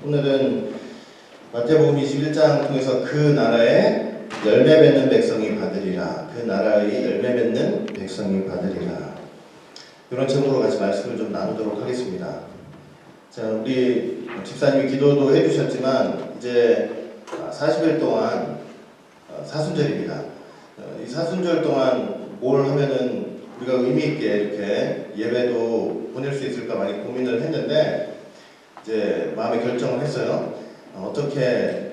오늘은 마태복음 21장 통해서 그 나라의 열매 맺는 백성이 받으리라, 그 나라의 열매 맺는 백성이 받으리라, 이런 제목으로 같이 말씀을 좀 나누도록 하겠습니다. 자, 우리 집사님이 기도도 해주셨지만 이제 40일 동안 사순절입니다. 이 사순절 동안 뭘 하면은 우리가 의미 있게 이렇게 예배도 보낼 수 있을까 많이 고민을 했는데 이제 마음의 결정을 했어요. 어떻게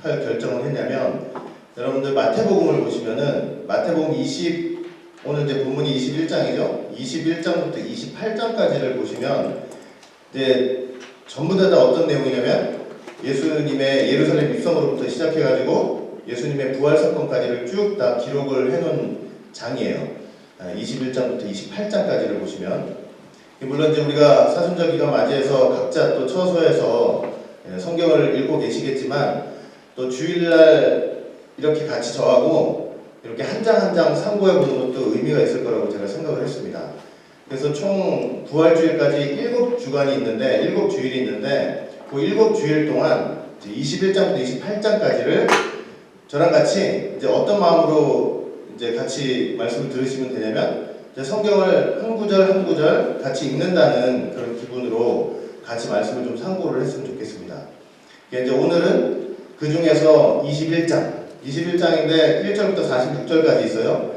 할 결정을 했냐면, 여러분들 마태복음을 보시면은 마태복음 오늘 이제 본문이 21장이죠. 21장부터 28장까지를 보시면 이제 전부 다 어떤 내용이냐면 예수님의 예루살렘 입성으로부터 시작해가지고 예수님의 부활 사건까지를 쭉 다 기록을 해놓은 장이에요. 21장부터 28장까지를 보시면, 물론 이제 우리가 사순절 기간 맞이해서 각자 또 처소에서 성경을 읽고 계시겠지만, 또 주일날 이렇게 같이 저하고 이렇게 한 장 한 장 상고해 보는 것도 의미가 있을 거라고 제가 생각을 했습니다. 그래서 총 부활주일까지 7주간이 있는데, 7주일이 있는데, 그 7주일 동안 21장부터 28장까지를 저랑 같이 이제 어떤 마음으로 이제 같이 말씀을 들으시면 되냐면, 성경을 한 구절 한 구절 같이 읽는다는 그런 기분으로 같이 말씀을 좀 참고를 했으면 좋겠습니다. 이제 오늘은 그 중에서 21장인데 1절부터 46절까지 있어요.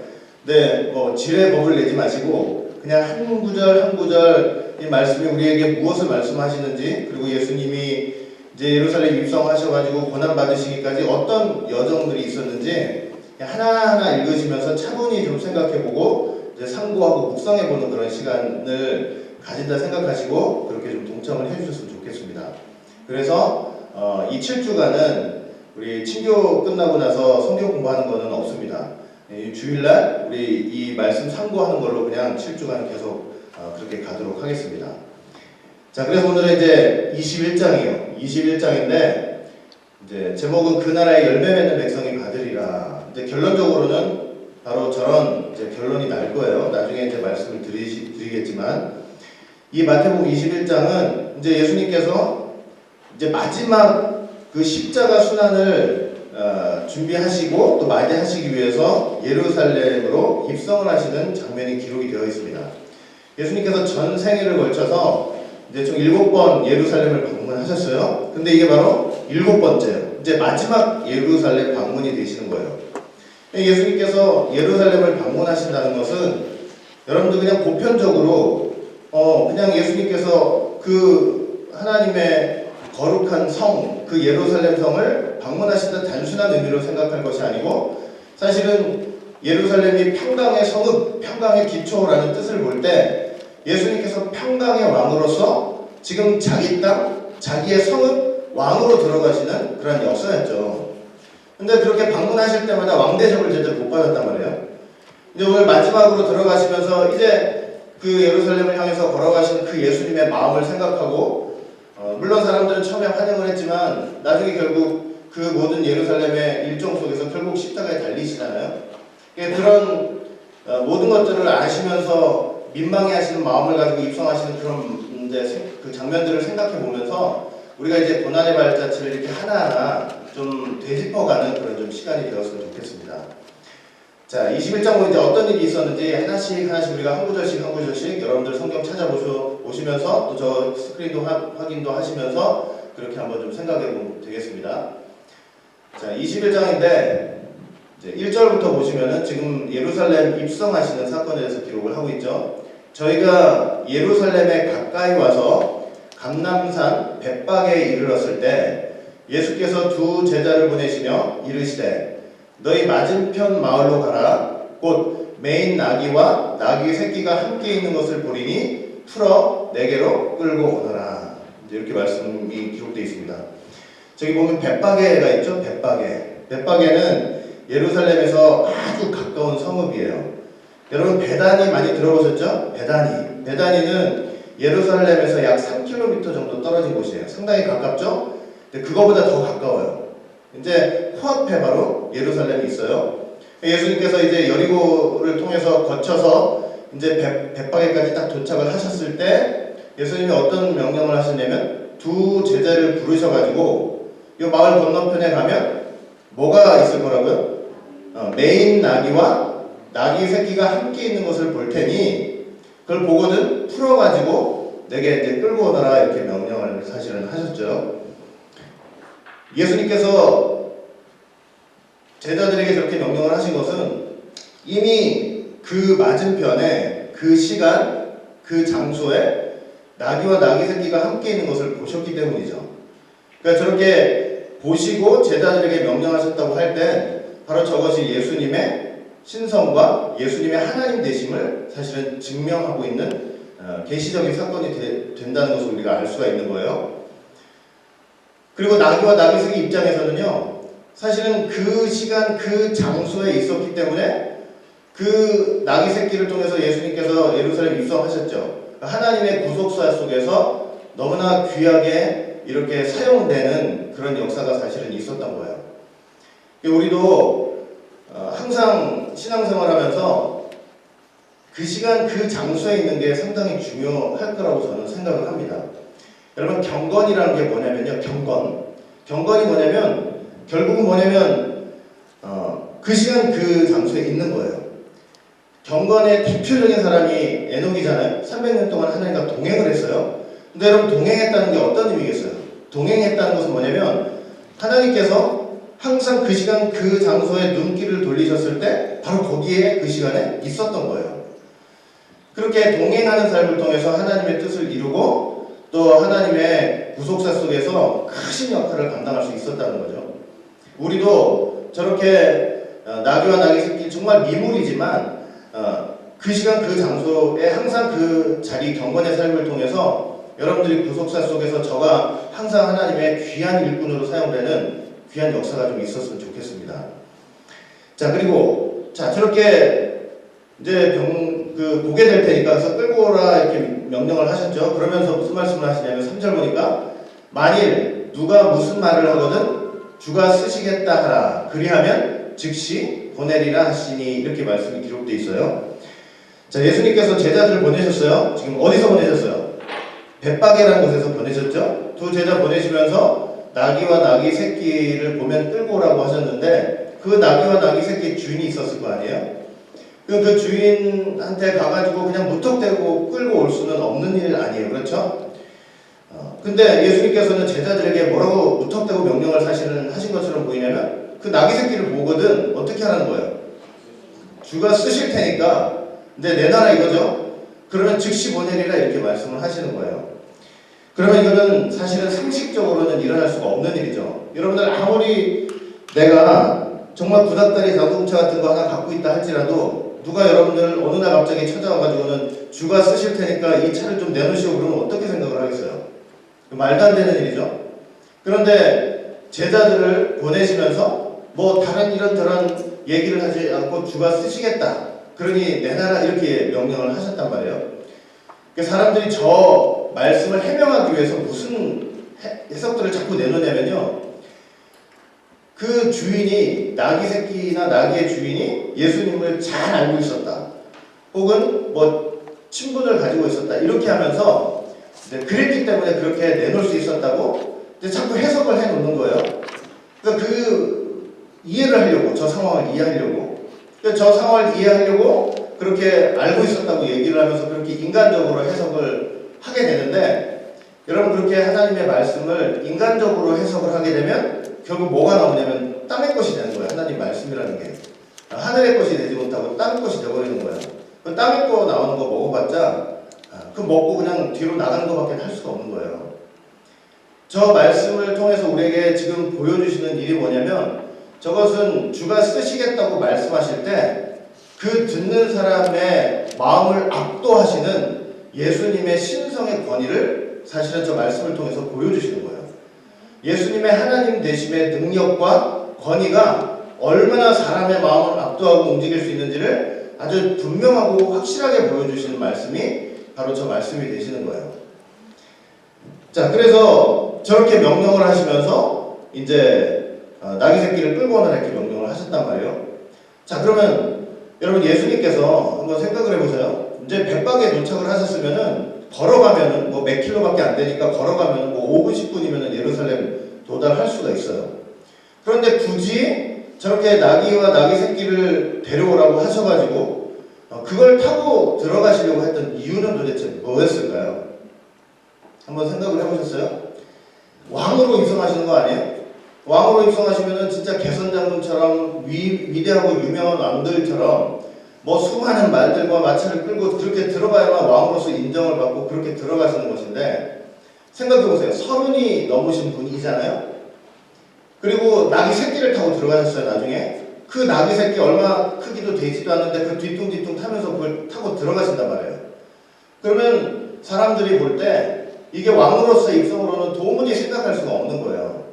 근데 뭐 지뢰 법을 내지 마시고 그냥 한 구절 한 구절 이 말씀이 우리에게 무엇을 말씀하시는지, 그리고 예수님이 이제 예루살렘 입성하셔가지고 고난 받으시기까지 어떤 여정들이 있었는지 하나하나 읽으시면서 차분히 좀 생각해보고 상고하고 묵상해보는 그런 시간을 가진다 생각하시고 그렇게 좀 동참을 해주셨으면 좋겠습니다. 그래서 이 7주간은 우리 친교 끝나고 나서 성경 공부하는 거는 없습니다. 주일날 우리 이 말씀 상고하는 걸로 그냥 7주간 계속 그렇게 가도록 하겠습니다. 자, 그래서 오늘은 이제 21장이에요. 21장인데 이제 제목은 그 나라의 열매 맺는 백성이 받으리라. 이제 결론적으로는 바로 저런 이제 결론이 날 거예요. 나중에 이제 말씀을 드리겠지만, 이 마태복음 21장은 이제 예수님께서 이제 마지막 그 십자가 순환을 준비하시고 또 맞이하시기 위해서 예루살렘으로 입성을 하시는 장면이 기록이 되어 있습니다. 예수님께서 전 생애를 걸쳐서 이제 총 7번 예루살렘을 방문하셨어요. 근데 이게 바로 7번째예요. 이제 마지막 예루살렘 방문이 되시는 거예요. 예수님께서 예루살렘을 방문하신다는 것은 여러분들 그냥 보편적으로 그냥 예수님께서 그 하나님의 거룩한 성, 그 예루살렘 성을 방문하신다 단순한 의미로 생각할 것이 아니고, 사실은 예루살렘이 평강의 성읍, 평강의 기초라는 뜻을 볼 때 예수님께서 평강의 왕으로서 지금 자기 땅, 자기의 성읍 왕으로 들어가시는 그런 역사였죠. 근데 그렇게 방문하실 때마다 왕대접을 제대로 못 받았단 말이에요. 이제 오늘 마지막으로 들어가시면서 이제 그 예루살렘을 향해서 걸어가시는 그 예수님의 마음을 생각하고, 물론 사람들은 처음에 환영을 했지만 나중에 결국 그 모든 예루살렘의 일정 속에서 결국 십자가에 달리시잖아요. 그런 모든 것들을 아시면서 민망해 하시는 마음을 가지고 입성하시는 그런 그 장면들을 생각해 보면서 우리가 이제 고난의 발자취를 이렇게 하나하나 좀 되짚어가는 그런 좀 시간이 되었으면 좋겠습니다. 자, 21장 보면 이제 어떤 일이 있었는지 하나씩 우리가 한 구절씩 여러분들 성경 찾아보시면서 또 저 스크린도 확인도 하시면서 그렇게 한번 좀 생각해 보면 되겠습니다. 자, 21장인데 이제 1절부터 보시면은 지금 예루살렘 입성하시는 사건에 대해서 기록을 하고 있죠. 저희가 예루살렘에 가까이 와서 감람산 벳박에 이르렀을 때 예수께서 두 제자를 보내시며 이르시되 너희 맞은편 마을로 가라. 곧 매인 나귀와 나귀 새끼가 함께 있는 것을 보리니 풀어 내게로 끌고 오너라. 이렇게 말씀이 기록되어 있습니다. 저기 보면 벳박에가 있죠. 벳박에는 예루살렘에서 아주 가까운 성읍이에요. 여러분 베다니 많이 들어보셨죠? 베다니는 예루살렘에서 약 3km 정도 떨어진 곳이에요. 상당히 가깝죠? 근데 그거보다 더 가까워요. 이제 코앞에 바로 예루살렘이 있어요. 예수님께서 이제 여리고를 통해서 거쳐서 이제 벳박에까지 딱 도착을 하셨을 때 예수님이 어떤 명령을 하셨냐면 두 제자를 부르셔가지고 이 마을 건너편에 가면 뭐가 있을 거라고요? 메인 나귀와 나귀 새끼가 함께 있는 것을 볼 테니 그걸 보고는 풀어가지고 내게 이제 끌고 오너라 이렇게 명령을 사실은 하셨죠. 예수님께서 제자들에게 저렇게 명령을 하신 것은 이미 그 맞은편에 그 시간 그 장소에 나귀와 나귀 새끼가 함께 있는 것을 보셨기 때문이죠. 그러니까 저렇게 보시고 제자들에게 명령하셨다고 할 때 바로 저것이 예수님의 신성과 예수님의 하나님 되심을 사실은 증명하고 있는 계시적인 사건이 된다는 것을 우리가 알 수가 있는 거예요. 그리고 나귀와 나귀 새끼 입장에서는요, 사실은 그 시간 그 장소에 있었기 때문에 그 나귀 새끼를 통해서 예수님께서 예루살렘 입성하셨죠. 하나님의 구속사 속에서 너무나 귀하게 이렇게 사용되는 그런 역사가 사실은 있었던 거예요. 우리도 항상 신앙생활하면서 그 시간 그 장소에 있는 게 상당히 중요할 거라고 저는 생각을 합니다. 여러분, 경건이라는 게 뭐냐면요, 경건이 뭐냐면 결국은 뭐냐면 그 시간 그 장소에 있는 거예요. 경건의 대표적인 사람이 에녹이잖아요. 300년 동안 하나님과 동행을 했어요. 근데 여러분, 동행했다는 게 어떤 의미겠어요? 동행했다는 것은 뭐냐면 하나님께서 항상 그 시간 그 장소에 눈길을 돌리셨을 때 바로 거기에 그 시간에 있었던 거예요. 그렇게 동행하는 삶을 통해서 하나님의 뜻을 이루고 또 하나님의 구속사 속에서 크신 역할을 감당할 수 있었다는 거죠. 우리도 저렇게 나귀와 나귀 새끼 정말 미물이지만 그 시간 그 장소에 항상 그 자리 경건의 삶을 통해서 여러분들이 구속사 속에서 저가 항상 하나님의 귀한 일꾼으로 사용되는 귀한 역사가 좀 있었으면 좋겠습니다. 자, 그리고 저렇게 이제 보게 될 테니까 그래서 끌고 오라 이렇게 명령을 하셨죠. 그러면서 무슨 말씀을 하시냐면 3절 보니까 만일 누가 무슨 말을 하거든 주가 쓰시겠다 하라 그리하면 즉시 보내리라 하시니 이렇게 말씀이 기록되어 있어요. 자, 예수님께서 제자들을 보내셨어요. 지금 어디서 보내셨어요? 벳바게라는 곳에서 보내셨죠. 두 제자 보내시면서 나귀와 나귀 새끼를 보면 끌고 오라고 하셨는데 그 나귀와 나귀 새끼 주인이 있었을 거 아니에요? 그 주인한테 가가지고 그냥 무턱대고 끌고 올 수는 없는 일 아니에요. 그렇죠? 근데 예수님께서는 제자들에게 뭐라고 무턱대고 명령을 사실은 하신 것처럼 보이냐면 그 나귀 새끼를 보거든 어떻게 하라는 거예요? 주가 쓰실 테니까 근데 내놔라 이거죠? 그러면 즉시 보내리라 이렇게 말씀을 하시는 거예요. 그러면 이거는 사실은 상식적으로는 일어날 수가 없는 일이죠. 여러분들 아무리 내가 정말 구닥다리 자동차 같은 거 하나 갖고 있다 할지라도 누가 여러분들 어느 날 갑자기 찾아와가지고는 주가 쓰실 테니까 이 차를 좀 내놓으시고 그러면 어떻게 생각을 하겠어요? 말도 안 되는 일이죠. 그런데 제자들을 보내시면서 뭐 다른 이런저런 얘기를 하지 않고 주가 쓰시겠다. 그러니 내놔라 이렇게 명령을 하셨단 말이에요. 사람들이 저 말씀을 해명하기 위해서 무슨 해석들을 자꾸 내놓냐면요. 그 주인이 나귀 새끼나 나귀의 주인이 예수님을 잘 알고 있었다. 혹은 뭐 친분을 가지고 있었다. 이렇게 하면서 그랬기 때문에 그렇게 내놓을 수 있었다고 자꾸 해석을 해놓는 거예요. 그러니까 그 이해를 하려고 저 상황을 이해하려고 저 상황을 이해하려고 그렇게 알고 있었다고 얘기를 하면서 그렇게 인간적으로 해석을 하게 되는데 여러분 그렇게 하나님의 말씀을 인간적으로 해석을 하게 되면 결국 뭐가 나오냐면 땅의 것이 되는 거예요. 하나님 말씀이라는 게 하늘의 것이 되지 못하고 땅의 것이 되어버리는 거예요. 그 땅의 거 나오는 거 먹어봤자 그 먹고 그냥 뒤로 나가는 것밖에 할 수가 없는 거예요. 저 말씀을 통해서 우리에게 지금 보여주시는 일이 뭐냐면 저것은 주가 쓰시겠다고 말씀하실 때 그 듣는 사람의 마음을 압도하시는 예수님의 신성의 권위를 사실은 저 말씀을 통해서 보여주시는 거예요. 예수님의 하나님 되심의 능력과 권위가 얼마나 사람의 마음을 압도하고 움직일 수 있는지를 아주 분명하고 확실하게 보여주시는 말씀이 바로 저 말씀이 되시는 거예요. 자, 그래서 저렇게 명령을 하시면서 이제 나귀 새끼를 끌고 오는 이렇게 명령을 하셨단 말이에요. 자, 그러면 여러분 예수님께서 한번 생각을 해보세요. 이제 백박에 도착을 하셨으면은 걸어가면은 뭐 몇 킬로밖에 안 되니까 걸어가면은 뭐 5분 10분이면은 예루살렘 도달할 수가 있어요. 그런데 굳이 저렇게 나귀와 나귀 새끼를 데려오라고 하셔가지고 그걸 타고 들어가시려고 했던 이유는 도대체 뭐였을까요? 한번 생각을 해보셨어요? 왕으로 입성하시는 거 아니에요? 왕으로 입성하시면은 진짜 개선장군처럼 위대하고 유명한 왕들처럼 뭐 수많은 말들과 마차를 끌고 그렇게 들어가야만 왕으로서 인정을 받고 그렇게 들어가시는 것인데, 생각해보세요. 30이 넘으신 분이잖아요. 그리고 나귀 새끼를 타고 들어가셨어요. 나중에 그 나귀 새끼 얼마 크기도 되지도 않는데 그 뒤뚱뒤뚱 타면서 그걸 타고 들어가신단 말이에요. 그러면 사람들이 볼 때 이게 왕으로서 입성으로는 도무지 생각할 수가 없는 거예요.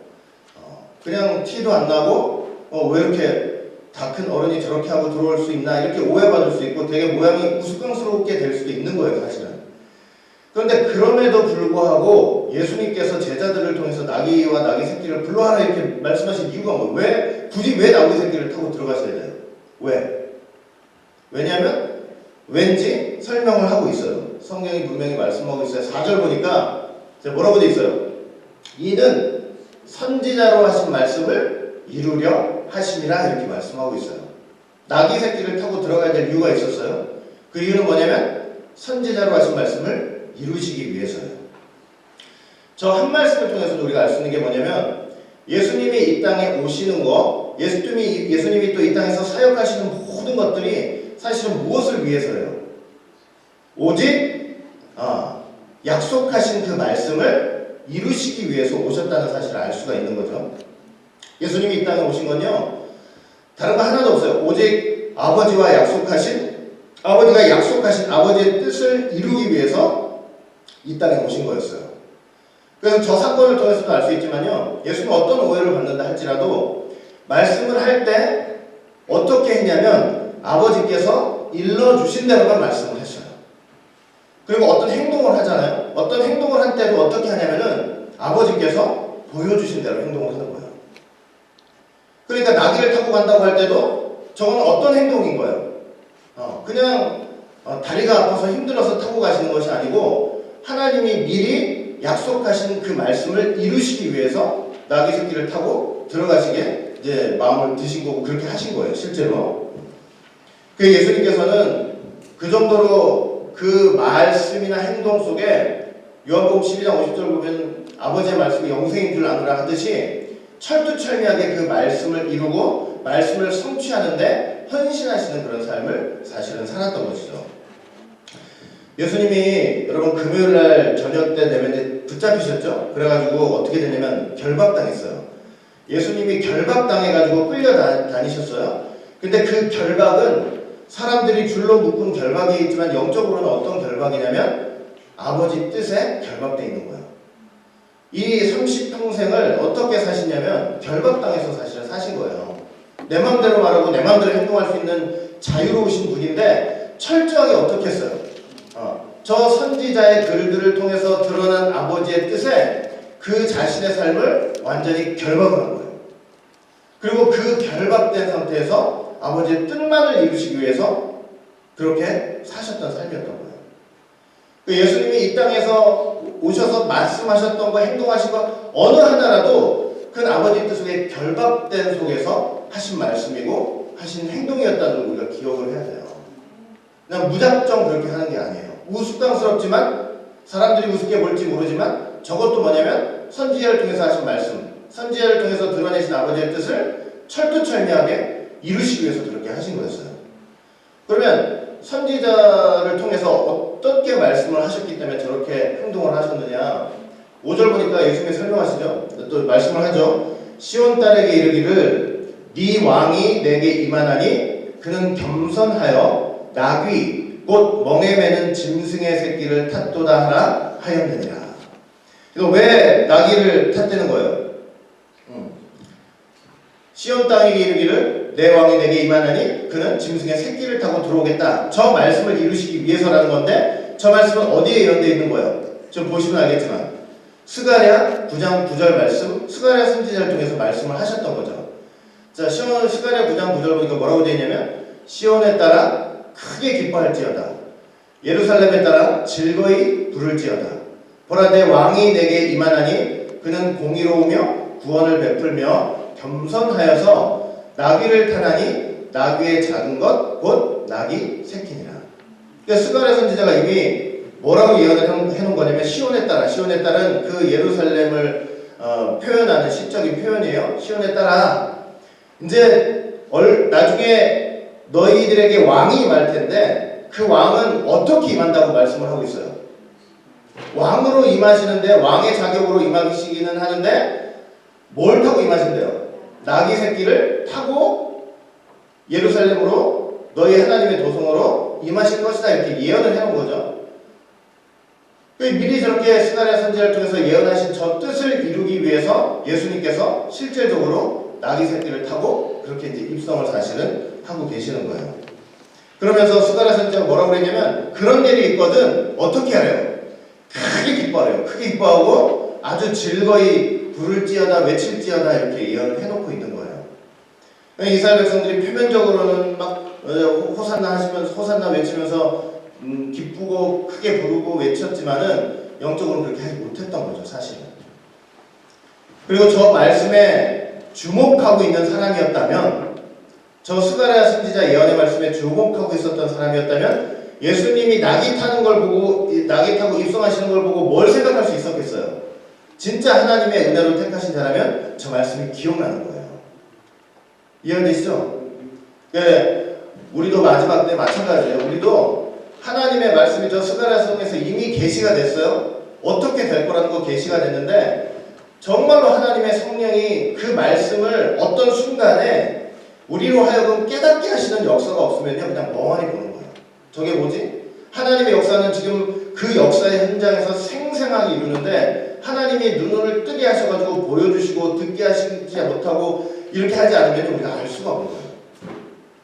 그냥 티도 안 나고 왜 이렇게 다 큰 어른이 저렇게 하고 들어올 수 있나 이렇게 오해받을 수 있고 되게 모양이 우스꽝스럽게 될 수도 있는 거예요, 사실은. 그런데 그럼에도 불구하고 예수님께서 제자들을 통해서 나귀와 나귀 새끼를 불러하라 이렇게 말씀하신 이유가 뭐예요? 굳이 왜 나귀 새끼를 타고 들어가셔야 돼요? 왜? 왜냐하면 왠지 설명을 하고 있어요. 성경이 분명히 말씀하고 있어요. 4절 보니까 뭐라고 되어 있어요? 이는 선지자로 하신 말씀을 이루려 하심이라 이렇게 말씀하고 있어요. 나귀 새끼를 타고 들어가야 될 이유가 있었어요. 그 이유는 뭐냐면 선지자로 하신 말씀을 이루시기 위해서요. 저 한 말씀을 통해서도 우리가 알 수 있는 게 뭐냐면 예수님이 이 땅에 오시는 거, 예수님이 또 이 땅에서 사역하시는 모든 것들이 사실은 무엇을 위해서예요? 오직 약속하신 그 말씀을 이루시기 위해서 오셨다는 사실을 알 수가 있는 거죠. 예수님이 이 땅에 오신 건요, 다른 거 하나도 없어요. 오직 아버지가 약속하신 아버지의 뜻을 이루기 위해서 이 땅에 오신 거였어요. 그래서 저 사건을 통해서도 알 수 있지만요, 예수님은 어떤 오해를 받는다 할지라도 말씀을 할 때 어떻게 했냐면 아버지께서 일러주신 대로만 말씀을 했어요. 그리고 어떤 행동을 하잖아요. 어떤 행동을 할 때도 어떻게 하냐면은 아버지께서 보여주신 대로 행동을 하는 거예요. 그러니까 나귀를 타고 간다고 할 때도 저건 어떤 행동인 거예요? 그냥 다리가 아파서 힘들어서 타고 가시는 것이 아니고 하나님이 미리 약속하신 그 말씀을 이루시기 위해서 나귀 새끼를 타고 들어가시게 이제 마음을 드신 거고 그렇게 하신 거예요, 실제로. 그 예수님께서는 그 정도로 그 말씀이나 행동 속에 요한복음 12장 50절 보면 아버지의 말씀이 영생인 줄 아노라 하듯이 철두철미하게 그 말씀을 이루고 말씀을 성취하는데 헌신하시는 그런 삶을 사실은 살았던 것이죠. 예수님이 여러분 금요일날 저녁 때 되면 붙잡히셨죠? 그래가지고 어떻게 되냐면 결박당했어요. 예수님이 결박당해가지고 끌려다니셨어요. 근데 그 결박은 사람들이 줄로 묶은 결박이 있지만 영적으로는 어떤 결박이냐면 아버지 뜻에 결박되어 있는 거예요. 이 30평생을 어떻게 사시냐면 결박당해서 사실은 사신 거예요. 내 마음대로 말하고 내 마음대로 행동할 수 있는 자유로우신 분인데 철저하게 어떻게 했어요? 저 선지자의 글들을 통해서 드러난 아버지의 뜻에 그 자신의 삶을 완전히 결박을 한 거예요. 그리고 그 결박된 상태에서 아버지의 뜻만을 이루시기 위해서 그렇게 사셨던 삶이었던 거예요. 예수님이 이 땅에서 오셔서 말씀하셨던 거, 행동하신 거 어느 하나라도 그 아버지의 뜻 속에 결박된 속에서 하신 말씀이고 하신 행동이었다는 걸 우리가 기억을 해야 돼요. 그냥 무작정 그렇게 하는 게 아니에요. 우스꽝스럽지만 사람들이 우습게 볼지 모르지만 저것도 뭐냐면 선지자를 통해서 하신 말씀, 선지자를 통해서 드러내신 아버지의 뜻을 철두철미하게 이루시기 위해서 그렇게 하신 거였어요. 그러면 선지자를 통해서 어떻게 말씀을 하셨기 때문에 저렇게 행동을 하셨느냐? 5절 보니까 예수님이 설명하시죠. 또 말씀을 하죠. 시온 딸에게 이르기를 네 왕이 내게 임하나니 그는 겸손하여 나귀 곧 멍에 매는 짐승의 새끼를 탔도다 하라 하였느니라. 이거 왜 나귀를 탔다는 거예요? 시온 땅에게 이르기를 내 왕이 내게 임하나니 그는 짐승의 새끼를 타고 들어오겠다. 저 말씀을 이루시기 위해서라는 건데 저 말씀은 어디에 이런데 있는 거예요? 좀 보시면 알겠지만 스가랴 9장 9절 말씀, 스가랴 선지자를 통해서 말씀을 하셨던 거죠. 자, 스가랴 9장 9절 보니까 뭐라고 되어 있냐면 시온에 따라 크게 기뻐할지어다. 예루살렘에 따라 즐거이 부를지어다. 보라 내 왕이 내게 임하나니 그는 공의로우며 구원을 베풀며 겸손하여서 나귀를 타나니 나귀의 작은 것 곧 나귀 새끼니라. 그러니까 스가랴 선지자가 이미 뭐라고 예언을 해놓은 거냐면 시온에 따른 그 예루살렘을 표현하는 시적인 표현이에요. 시온에 따라 이제 나중에 너희들에게 왕이 임할 텐데 그 왕은 어떻게 임한다고 말씀을 하고 있어요. 왕으로 임하시는데 왕의 자격으로 임하시기는 하는데 뭘 타고 임하신대요? 나귀 새끼를 타고 예루살렘으로 너희 하나님의 도성으로 임하실 것이다 이렇게 예언을 해놓은 거죠. 미리 저렇게 스가랴 선지자를 통해서 예언하신 저 뜻을 이루기 위해서 예수님께서 실질적으로 나귀 새끼를 타고 그렇게 이제 입성을 사실은 하고 계시는 거예요. 그러면서 스가랴 선지자가 뭐라고 그랬냐면 그런 일이 있거든 어떻게 하래요? 크게 기뻐해요. 크게 기뻐하고 아주 즐거이 부를지어다 외칠지어다 이렇게 예언을 해놓고 있는 거예요. 이스라엘 백성들이 표면적으로는 막 호산나 하시면서 호산나 외치면서 기쁘고 크게 부르고 외쳤지만은 영적으로 그렇게 하지 못했던 거죠, 사실은. 그리고 저 말씀에 주목하고 있는 사람이었다면, 저 스가랴 선지자 예언의 말씀에 주목하고 있었던 사람이었다면 예수님이 나귀 타는 걸 보고 나귀 타고 입성하시는 걸 보고 뭘 생각할 수 있었겠어요? 진짜 하나님의 은혜로 택하신 자라면 저 말씀이 기억나는 거예요. 이해되시죠? 우리도 마지막 때 마찬가지예요. 우리도 하나님의 말씀이 저 스가랴 성에서 이미 계시가 됐어요. 어떻게 될 거라는 거 계시가 됐는데 정말로 하나님의 성령이 그 말씀을 어떤 순간에 우리로 하여금 깨닫게 하시는 역사가 없으면요 그냥 멍하니 보는 거예요. 저게 뭐지? 하나님의 역사는 지금 그 역사의 현장에서 생생하게 이루는데 하나님이 눈을 뜨게 하셔가지고 보여주시고 듣게 하시지 못하고 이렇게 하지 않으면 우리가 알 수가 없는 거예요.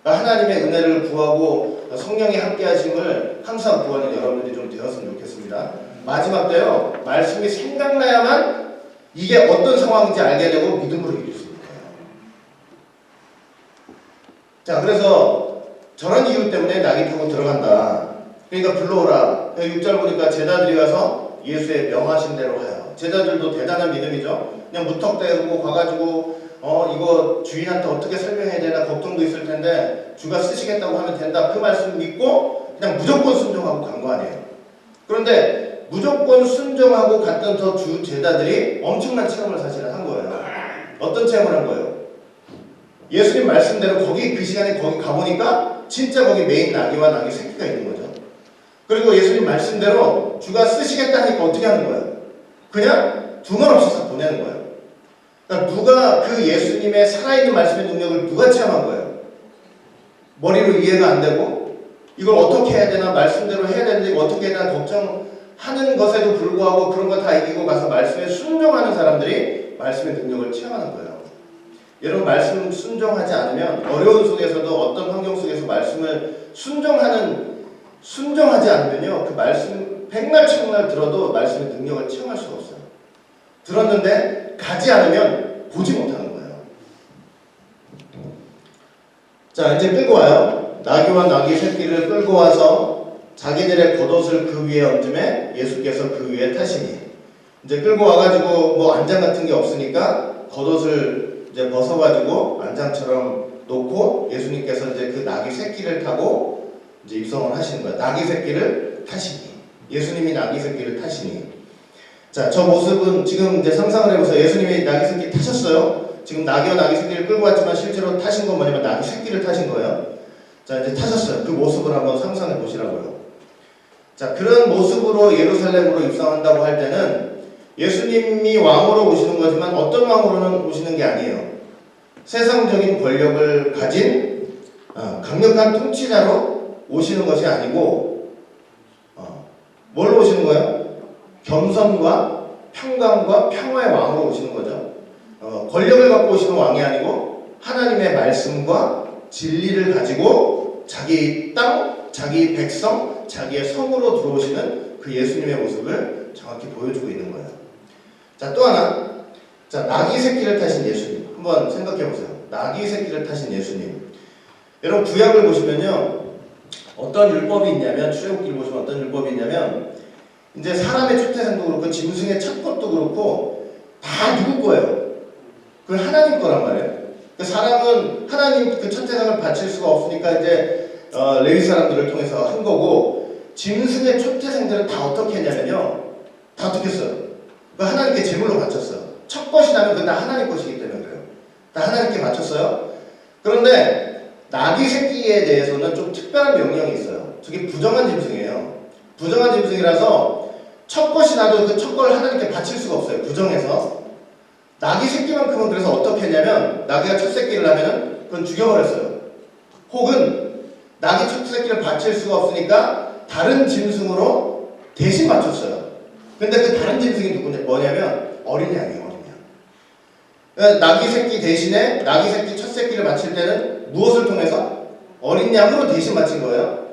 하나님의 은혜를 구하고 성령이 함께 하심을 항상 구하는 여러분들이 좀 되었으면 좋겠습니다. 마지막 때요 말씀이 생각나야만 이게 어떤 상황인지 알게 되고 믿음으로 이룰 수 있는 거예요. 자, 그래서 저런 이유 때문에 낙이 타고 들어간다. 그러니까 불러오라. 6절 보니까 제자들이 가서 예수의 명하신 대로 하여. 제자들도 대단한 믿음이죠. 그냥 무턱대고 가가지고 이거 주인한테 어떻게 설명해야 되나 걱정도 있을 텐데 주가 쓰시겠다고 하면 된다. 그 말씀 믿고 그냥 무조건 순종하고 간 거 아니에요. 그런데 무조건 순종하고 갔던 저 주 제자들이 엄청난 체험을 사실은 한 거예요. 어떤 체험을 한 거예요? 예수님 말씀대로 거기 그 시간에 거기 가보니까 진짜 거기 메인 나귀와 나귀 새끼가 있는 거죠. 그리고 예수님 말씀대로 주가 쓰시겠다니까 어떻게 하는 거예요? 그냥 두말 없이 싹 보내는 거예요. 그러니까 누가 그 예수님의 살아있는 말씀의 능력을 누가 체험한 거예요? 머리로 이해가 안 되고 이걸 어떻게 해야 되나 말씀대로 해야 되는데 이거 어떻게 해야 되나 걱정하는 것에도 불구하고 그런 거 다 이기고 가서 말씀에 순종하는 사람들이 말씀의 능력을 체험하는 거예요. 여러분 말씀 순종하지 않으면 어려운 속에서도 어떤 환경 속에서 말씀을 순종하지 않으면요 그 말씀 백날 천날 들어도 말씀의 능력을 체험할 수가 없어요. 들었는데 가지 않으면 보지 못하는 거예요. 자 이제 끌고 와요. 나귀와 나귀 새끼를 끌고 와서 자기들의 겉옷을 그 위에 얹음에 예수께서 그 위에 타시니 이제 끌고 와가지고 뭐 안장 같은 게 없으니까 겉옷을 이제 벗어가지고 안장처럼 놓고 예수님께서 이제 그 나귀 새끼를 타고 이제 입성을 하시는 거예요. 나귀 새끼를 타시니 예수님이 나귀 새끼를 타시니 자, 저 모습은 지금 이제 상상을 해보세요. 예수님이 나귀 새끼 타셨어요. 지금 나귀와 나귀 새끼를 끌고 왔지만 실제로 타신 건 뭐냐면 나귀 새끼를 타신 거예요. 자, 이제 타셨어요. 그 모습을 한번 상상해 보시라고요. 자, 그런 모습으로 예루살렘으로 입성한다고 할 때는 예수님이 왕으로 오시는 거지만 어떤 왕으로는 오시는 게 아니에요. 세상적인 권력을 가진 강력한 통치자로 오시는 것이 아니고 뭘로 오시는 거예요? 겸손과 평강과 평화의 왕으로 오시는 거죠. 권력을 갖고 오시는 왕이 아니고 하나님의 말씀과 진리를 가지고 자기 땅, 자기 백성, 자기의 성으로 들어오시는 그 예수님의 모습을 정확히 보여주고 있는 거예요. 자, 또 하나. 자, 나귀 새끼를 타신 예수님. 한번 생각해 보세요. 나귀 새끼를 타신 예수님. 여러분 구약을 보시면요. 어떤 율법이 있냐면, 출애굽기를 보시면 어떤 율법이 있냐면, 이제 사람의 첫 태생도 그렇고 짐승의 첫 것도 그렇고 다 누구 거예요? 그 하나님 거란 말이에요. 그 사람은 하나님 그 첫 태생을 바칠 수가 없으니까 이제 레위 사람들을 통해서 한 거고, 짐승의 첫 태생들은 다 어떻게 했냐면요, 다 어떻게 했어요? 그 하나님께 제물로 바쳤어요. 첫 것이 나면 그건 다 하나님 것이기 때문에 그래요. 다 하나님께 바쳤어요. 그런데 나귀 새끼에 대해서는 좀 특별한 명령이 있어요. 저게 부정한 짐승이에요. 부정한 짐승이라서 첫 것이 나도 그 첫 걸 하나님께 바칠 수가 없어요. 부정해서. 나귀 새끼만큼은 그래서 어떻게 했냐면, 나귀가 첫 새끼를 하면은 그건 죽여버렸어요. 혹은 나귀 첫 새끼를 바칠 수가 없으니까 다른 짐승으로 대신 바쳤어요. 근데 그 다른 짐승이 뭐냐면 어린 양이에요. 어린 양. 그러니까 나귀 새끼 대신에 나귀 새끼 첫 새끼를 바칠 때는 무엇을 통해서? 어린 양으로 대신 바친 거예요.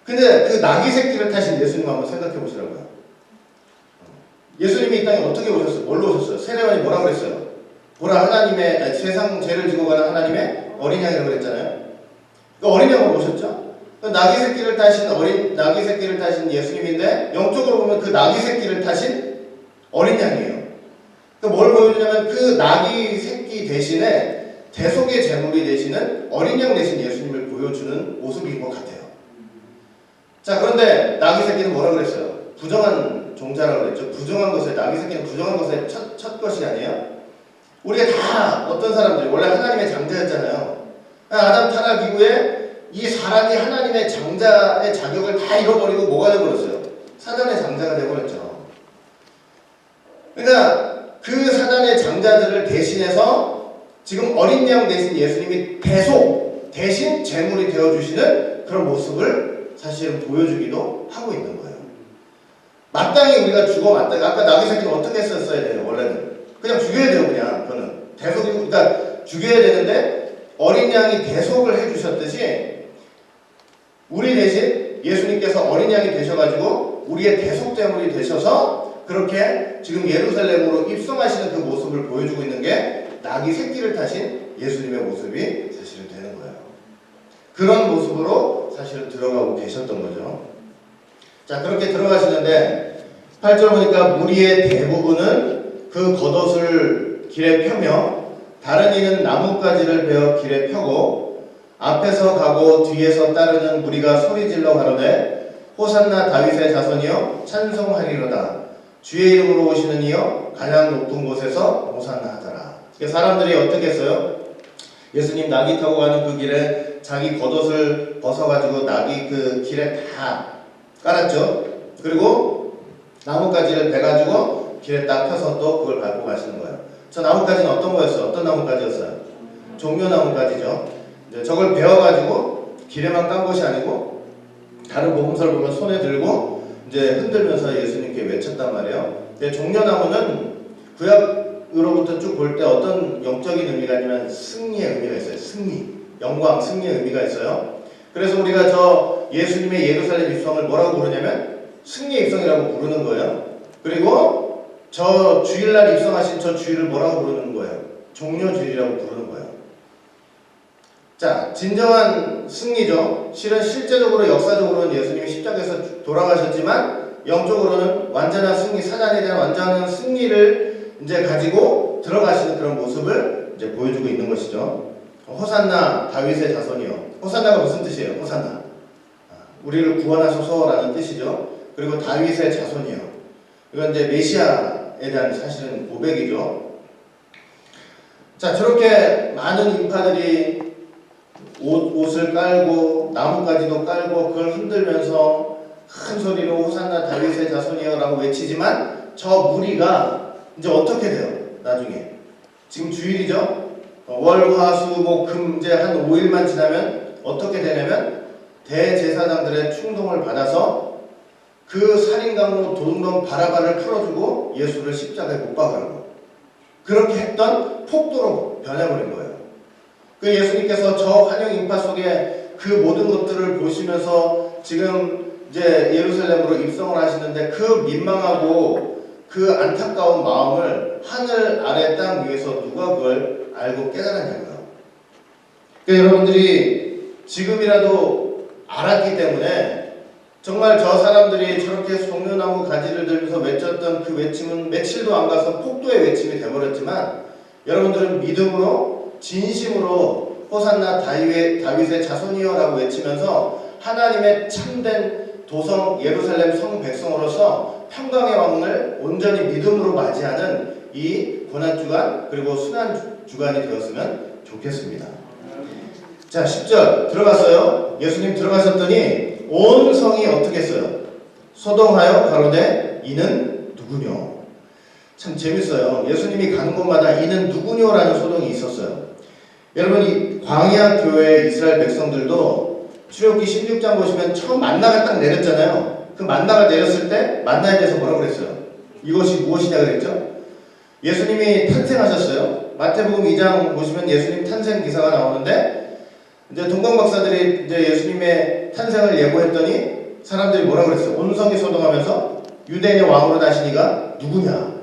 근데 그 나귀 새끼를 타신 예수님 한번 생각해 보시라고요. 예수님이 이 땅에 어떻게 오셨어요? 뭘로 오셨어요? 세례관이 뭐라고 그랬어요? 보라, 하나님의, 세상 죄를 지고 가는 하나님의 어린 양이라고 그랬잖아요. 그 어린 양으로 오셨죠? 나귀 새끼를 타신 나귀 새끼를 타신 예수님인데, 영적으로 보면 그 나귀 새끼를 타신 어린 양이에요. 뭘 보여주냐면, 그 나귀 새끼 대신에 대속의 제물이 되시는 어린 양 대신 예수님을 보여주는 모습인 것 같아요. 자, 그런데 나귀 새끼는 뭐라고 그랬어요? 부정한 종자라고 그랬죠. 부정한 것에, 나귀 새끼는 부정한 것의 첫 것이 아니에요. 우리가 다 어떤 사람들이 원래 하나님의 장자였잖아요. 아담 타락 이후에 이 사람이 하나님의 장자의 자격을 다 잃어버리고 뭐가 되어버렸어요? 사단의 장자가 되어버렸죠. 그러니까 그 사단의 장자들을 대신해서 지금 어린 양 대신 예수님이 대신 제물이 되어주시는 그런 모습을 사실은 보여주기도 하고 있는 거예요. 마땅히 우리가 마땅히, 아까 나귀 새끼는 어떻게 했었어야 돼요? 원래는 그냥 죽여야 돼요. 그냥 그거는 대속이고, 그러니까 죽여야 되는데 어린 양이 대속을 해주셨듯이 우리 대신 예수님께서 어린 양이 되셔가지고 우리의 대속제물이 되셔서 그렇게 지금 예루살렘으로 입성하시는 그 모습을 보여주고 있는 게 나귀 새끼를 타신 예수님의 모습이 사실은 되는 거예요. 그런 모습으로 사실은 들어가고 계셨던 거죠. 자, 그렇게 들어가시는데 8절 보니까 무리의 대부분은 그 겉옷을 길에 펴며 다른 이는 나뭇가지를 베어 길에 펴고 앞에서 가고 뒤에서 따르는 무리가 소리질러 가로되 호산나 다윗의 자손이여 찬송하리로다. 주의 이름으로 오시는 이여 가장 높은 곳에서 호산나 하더라. 사람들이 어떻게 했어요? 예수님 나귀 타고 가는 그 길에 자기 겉옷을 벗어가지고 나귀 그 길에 다 깔았죠. 그리고 나뭇가지를 베가지고 길에 딱 펴서 또 그걸 밟고 가시는 거예요. 저 나뭇가지는 어떤 거였어요? 어떤 나뭇가지였어요? 종려나뭇가지죠. 저걸 베어가지고 길에만 깐 것이 아니고 다른 복음서를 보면 손에 들고 이제 흔들면서 예수님께 외쳤단 말이에요. 종려나무는 구약으로부터 쭉 볼 때 어떤 영적인 의미가 아니면 승리의 의미가 있어요. 승리, 영광, 승리의 의미가 있어요. 그래서 우리가 저 예수님의 예루살렘 입성을 뭐라고 부르냐면 승리의 입성이라고 부르는 거예요. 그리고 저 주일날 입성하신 저 주일을 뭐라고 부르는 거예요? 종려주일이라고 부르는 거예요. 자, 진정한 승리죠. 실제적으로 역사적으로는 예수님이 십자가에서 돌아가셨지만 영적으로는 완전한 승리, 사단에 대한 완전한 승리를 이제 가지고 들어가시는 그런 모습을 이제 보여주고 있는 것이죠. 호산나 다윗의 자손이요. 호산나가 무슨 뜻이에요? 호산나. 우리를 구원하소서라는 뜻이죠. 그리고 다윗의 자손이요. 이건 이제 메시아에 대한 사실은 고백이죠. 자, 저렇게 많은 인파들이 옷을 깔고 나뭇가지도 깔고 그걸 흔들면서 큰 소리로 호산나 다윗의 자손이여 라고 외치지만 저 무리가 이제 어떻게 돼요? 나중에 지금 주일이죠? 월, 화, 수, 목, 금 이제 한 5일만 지나면 어떻게 되냐면 대제사장들의 충동을 받아서 그 살인강으로 도둑놈 바라바를 풀어주고 예수를 십자가에 못 박으라고 그렇게 했던 폭도로 변해버린 거예요. 그 예수님께서 저 환영 인파 속에 그 모든 것들을 보시면서 지금 이제 예루살렘으로 입성을 하시는데 그 민망하고 그 안타까운 마음을 하늘 아래 땅 위에서 누가 그걸 알고 깨달았냐고요. 그러니까 여러분들이 지금이라도 알았기 때문에 정말 저 사람들이 저렇게 종려나무 가지를 들면서 외쳤던 그 외침은 며칠도 안 가서 폭도의 외침이 되어버렸지만 여러분들은 믿음으로 진심으로 호산나 다윗의 자손이여라고 외치면서 하나님의 참된 도성 예루살렘 성 백성으로서 평강의 왕을 온전히 믿음으로 맞이하는 이 고난주간 그리고 순환주간이 되었으면 좋겠습니다. 자, 10절 들어갔어요. 예수님 들어가셨더니 온 성이 어떻게 했어요? 소동하여 가로되 이는 누구뇨? 참 재밌어요. 예수님이 가는 곳마다 이는 누구뇨라는 소동이 있었어요. 여러분 이 광야 교회 이스라엘 백성들도 출애굽기 16장 보시면 처음 만나가 딱 내렸잖아요. 그 만나가 내렸을 때 만나에 대해서 뭐라고 그랬어요? 이것이 무엇이냐 그랬죠? 예수님이 탄생하셨어요. 마태복음 2장 보시면 예수님 탄생 기사가 나오는데 이제 동방박사들이 이제 예수님의 탄생을 예고했더니 사람들이 뭐라고 그랬어요? 온 성이 소동하면서 유대인의 왕으로 나시니가 누구냐?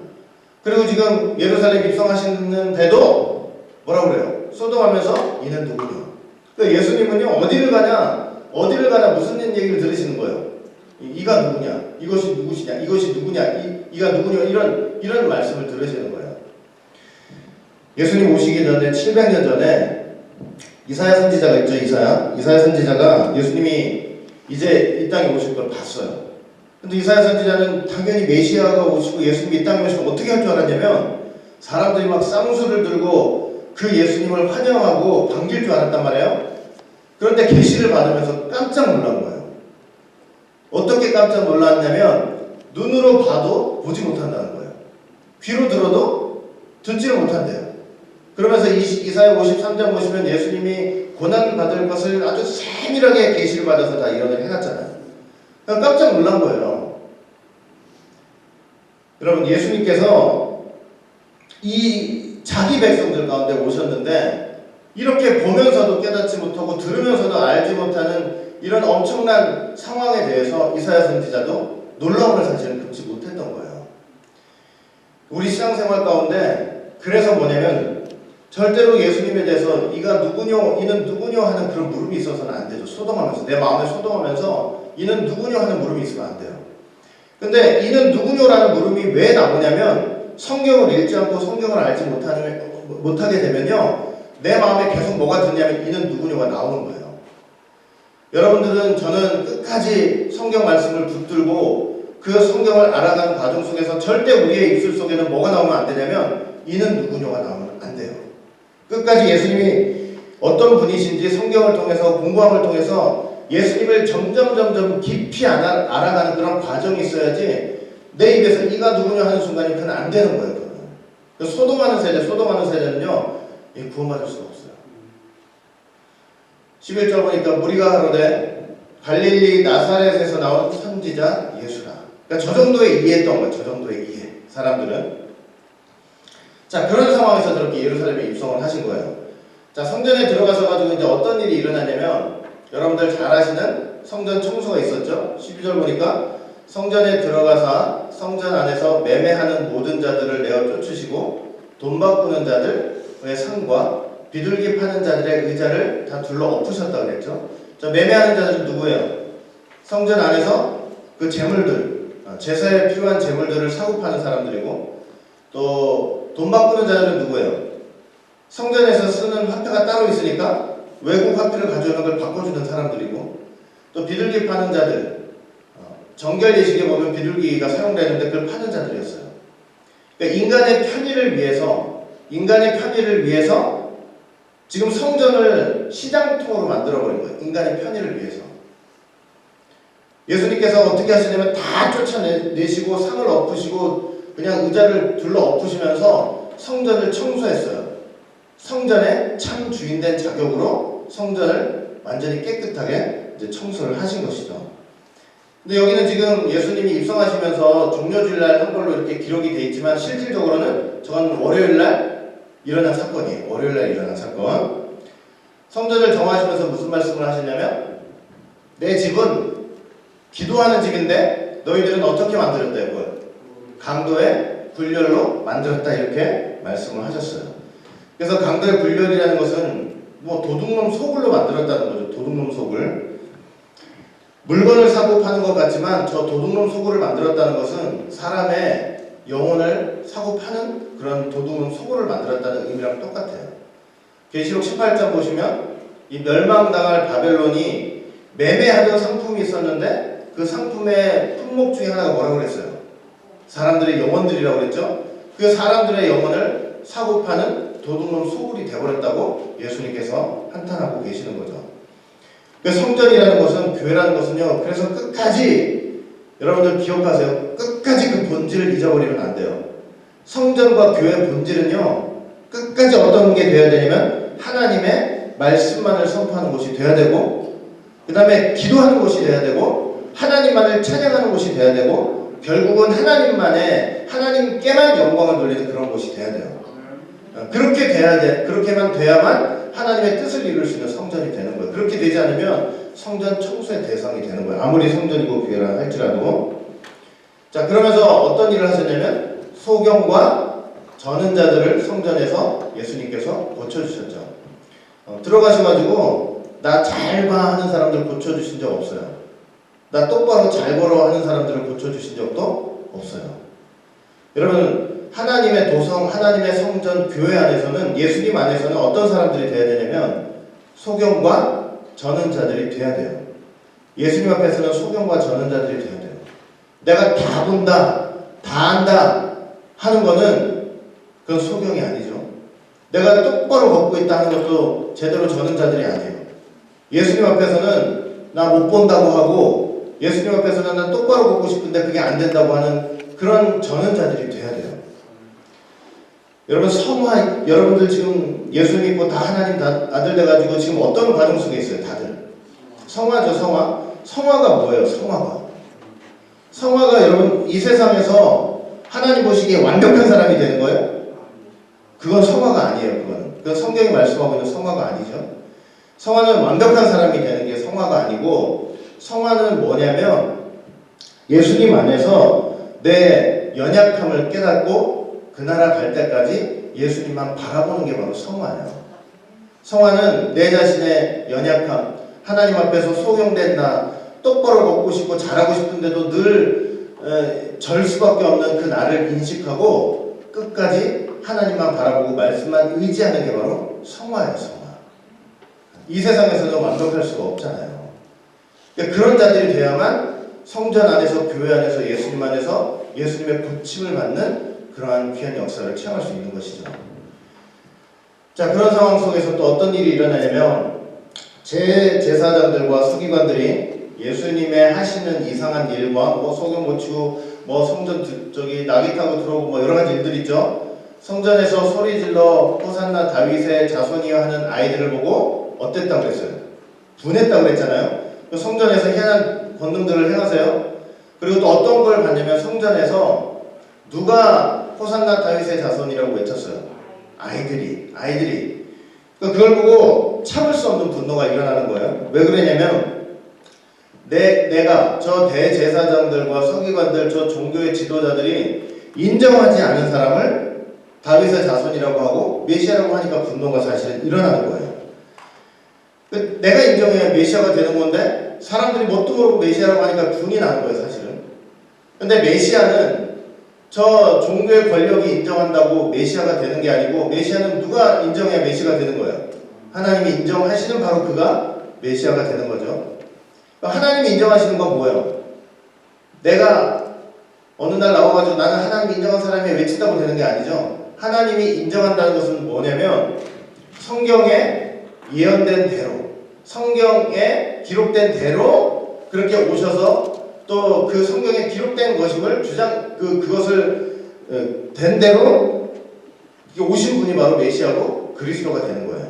그리고 지금 예루살렘 입성하시는데도 뭐라고 그래요? 소동하면서 이는 누구냐? 그러니까 예수님은요 어디를 가나 무슨 얘기를 들으시는 거예요? 이가 누구냐? 이것이 누구시냐? 이것이 누구냐? 이가 누구냐? 이런 말씀을 들으시는 거예요. 예수님 오시기 전에 700년 전에 이사야 선지자가 있죠. 이사야 선지자가 예수님이 이제 이 땅에 오실 걸 봤어요. 근데 이사야 선지자는 당연히 메시아가 오시고 예수님이 이 땅에 오시면 어떻게 할 줄 알았냐면 사람들이 막 쌍수를 들고 그 예수님을 환영하고 반길 줄 알았단 말이에요. 그런데 계시를 받으면서 깜짝 놀란 거예요. 어떻게 깜짝 놀랐냐면 눈으로 봐도 보지 못한다는 거예요. 귀로 들어도 듣지를 못한대요. 그러면서 이사야 53장 보시면 예수님이 고난받을 것을 아주 세밀하게 계시를 받아서 다 예언을 해놨잖아요. 그러니까 깜짝 놀란 거예요. 여러분 예수님께서 이 자기 백성들 가운데 오셨는데 이렇게 보면서도 깨닫지 못하고 들으면서도 알지 못하는 이런 엄청난 상황에 대해서 이사야 선지자도 놀라움을 사실은 금치 못했던 거예요. 우리 신앙생활 가운데 그래서 뭐냐면 절대로 예수님에 대해서 이가 누구뇨, 이는 누구뇨 하는 그런 물음이 있어서는 안 되죠. 소동하면서 내 마음에 소동하면서 이는 누구뇨 하는 물음이 있으면 안 돼요. 근데 이는 누구뇨라는 물음이 왜 나오냐면 성경을 읽지 않고 성경을 알지 못하게 되면요 내 마음에 계속 뭐가 드냐면 이는 누구뇨가 나오는 거예요. 여러분들은 저는 끝까지 성경 말씀을 붙들고 그 성경을 알아가는 과정 속에서 절대 우리의 입술 속에는 뭐가 나오면 안 되냐면 이는 누구뇨가 나오면 안 돼요. 끝까지 예수님이 어떤 분이신지 성경을 통해서 공부함을 통해서 예수님을 점점 깊이 알아가는 그런 과정이 있어야지 내 입에서 이가 누구냐 하는 순간이 그건 안 되는 거예요. 그건. 소동하는 세대는요 구원받을 수가 없어요. 11절 보니까 무리가 가로되 갈릴리 나사렛에서 나온 선지자 예수라. 그러니까 저 정도의 이해했던 거예요. 저 정도의 이해. 사람들은. 자, 그런 상황에서 저렇게 예루살렘에 입성을 하신 거예요. 자, 성전에 들어가서 가지고 이제 어떤 일이 일어나냐면 여러분들 잘 아시는 성전 청소가 있었죠. 12절 보니까 성전에 들어가서 성전 안에서 매매하는 모든 자들을 내어 쫓으시고 돈 바꾸는 자들의 상과 비둘기 파는 자들의 의자를 다 둘러 엎으셨다고 그랬죠. 자, 매매하는 자들은 누구예요? 성전 안에서 그 재물들, 제사에 필요한 재물들을 사고 파는 사람들이고 또 돈 바꾸는 자들은 누구예요? 성전에서 쓰는 화폐가 따로 있으니까 외국 화폐를 가져오는 걸 바꿔주는 사람들이고 또 비둘기 파는 자들, 정결 예식에 보면 비둘기가 사용되는데 그걸 파는 자들이었어요. 그러니까 인간의 편의를 위해서 지금 성전을 시장통으로 만들어버린 거예요. 인간의 편의를 위해서. 예수님께서 어떻게 하시냐면 다 쫓아내시고 상을 엎으시고 그냥 의자를 둘러 엎으시면서 성전을 청소했어요. 성전의 참 주인된 자격으로 성전을 완전히 깨끗하게 이제 청소를 하신 것이죠. 근데 여기는 지금 예수님이 입성하시면서 종려주일날 한 걸로 이렇게 기록이 되어 있지만 실질적으로는 저건 월요일날 일어난 사건이에요. 월요일날 일어난 사건. 성전을 정하시면서 무슨 말씀을 하시냐면 내 집은 기도하는 집인데 너희들은 어떻게 만들었다고요? 강도의 굴렬로 만들었다 이렇게 말씀을 하셨어요. 그래서 강도의 굴렬이라는 것은 뭐 도둑놈 소굴로 만들었다는 거죠. 도둑놈 소굴. 물건을 사고 파는 것 같지만 저 도둑놈 소굴을 만들었다는 것은 사람의 영혼을 사고 파는 그런 도둑놈 소굴을 만들었다는 의미랑 똑같아요. 계시록 18장 보시면 이 멸망당할 바벨론이 매매하던 상품이 있었는데 그 상품의 품목 중에 하나가 뭐라고 그랬어요? 사람들의 영혼들이라고 그랬죠? 그 사람들의 영혼을 사고 파는 도둑놈 소굴이 되어버렸다고 예수님께서 한탄하고 계시는 거죠. 성전이라는 것은, 교회라는 것은요, 그래서 끝까지 여러분들 기억하세요. 끝까지 그 본질을 잊어버리면 안 돼요. 성전과 교회의 본질은요, 끝까지 어떤 게 되어야 되냐면 하나님의 말씀만을 선포하는 곳이 되어야 되고, 그 다음에 기도하는 곳이 되어야 되고, 하나님만을 찬양하는 곳이 되어야 되고, 결국은 하나님께만 영광을 돌리는 그런 곳이 되어야 돼요. 그렇게 돼야 돼. 그렇게만 돼야만 하나님의 뜻을 이룰 수 있는 성전이 되는 거예요. 그렇게 되지 않으면 성전 청소의 대상이 되는 거예요. 아무리 성전이고 교회라 할지라도. 자, 그러면서 어떤 일을 하셨냐면 소경과 저는 자들을 성전에서 예수님께서 고쳐주셨죠. 들어가셔가지고 나 잘 봐 하는 사람들 고쳐주신 적 없어요. 나 똑바로 잘 걸어 하는 사람들을 고쳐주신 적도 없어요. 여러분, 하나님의 도성, 하나님의 성전, 교회 안에서는, 예수님 안에서는 어떤 사람들이 돼야 되냐면 소경과 전은자들이 돼야 돼요. 예수님 앞에서는 소경과 전은자들이 돼야 돼요. 내가 다 본다, 다 안다 하는 거는 그건 소경이 아니죠. 내가 똑바로 걷고 있다 하는 것도 제대로 전은자들이 아니에요. 예수님 앞에서는 나 못 본다고 하고, 예수님 앞에서는 난 똑바로 걷고 싶은데 그게 안 된다고 하는 그런 전은자들이 돼야 돼요. 여러분, 여러분들 지금 예수 믿고 다 하나님 아들 돼가지고 지금 어떤 과정 속에 있어요, 다들? 성화죠, 성화. 성화가 뭐예요, 성화가 여러분, 이 세상에서 하나님 보시기에 완벽한 사람이 되는 거예요? 그건 성화가 아니에요, 그건 성경이 말씀하고 있는 성화가 아니죠. 성화는 완벽한 사람이 되는 게 성화가 아니고, 성화는 뭐냐면 예수님 안에서 내 연약함을 깨닫고 그 나라 갈 때까지 예수님만 바라보는 게 바로 성화예요. 성화는 내 자신의 연약함, 하나님 앞에서 소경된 나, 똑바로 걷고 싶고 잘하고 싶은데도 늘 절 수밖에 없는 그 나를 인식하고 끝까지 하나님만 바라보고 말씀만 의지하는 게 바로 성화예요, 성화. 이 세상에서는 완벽할 수가 없잖아요. 그러니까 그런 자들이 돼야만 성전 안에서, 교회 안에서, 예수님 안에서 예수님의 고침을 받는 그러한 귀한 역사를 체험할 수 있는 것이죠. 자, 그런 상황 속에서 또 어떤 일이 일어나냐면 제사장들과 서기관들이 예수님의 하시는 이상한 일과 소경 고치고 성전 낙이 타고 들어오고 여러 가지 일들 있죠. 성전에서 소리 질러 호산나 다윗의 자손이여 하는 아이들을 보고 어땠다고 그랬어요? 분했다고 그랬잖아요. 성전에서 희한한 권능들을 행하세요. 그리고 또 어떤 걸 봤냐면 성전에서 누가 호산나 다윗의 자손이라고 외쳤어요? 아이들이. 그걸 보고 참을 수 없는 분노가 일어나는 거예요. 왜 그러냐면 내가 저 대제사장들과 서기관들, 저 종교의 지도자들이 인정하지 않은 사람을 다윗의 자손이라고 하고 메시아라고 하니까 분노가 사실은 일어나는 거예요. 내가 인정해야 메시아가 되는 건데 사람들이 뭣도 모르고 메시아라고 하니까 분이 나는 거예요, 사실은. 근데 메시아는 저 종교의 권력이 인정한다고 메시아가 되는 게 아니고, 메시아는 누가 인정해야 메시아가 되는 거예요? 하나님이 인정하시는 바로 그가 메시아가 되는 거죠. 하나님이 인정하시는 건 뭐예요? 내가 어느 날 나와가지고 나는 하나님이 인정한 사람이 외친다고 되는 게 아니죠. 하나님이 인정한다는 것은 뭐냐면 성경에 예언된 대로, 성경에 기록된 대로 그렇게 오셔서 또 그 성경에 기록된 것임을 그것을 된 대로 오신 분이 바로 메시아고 그리스도가 되는 거예요.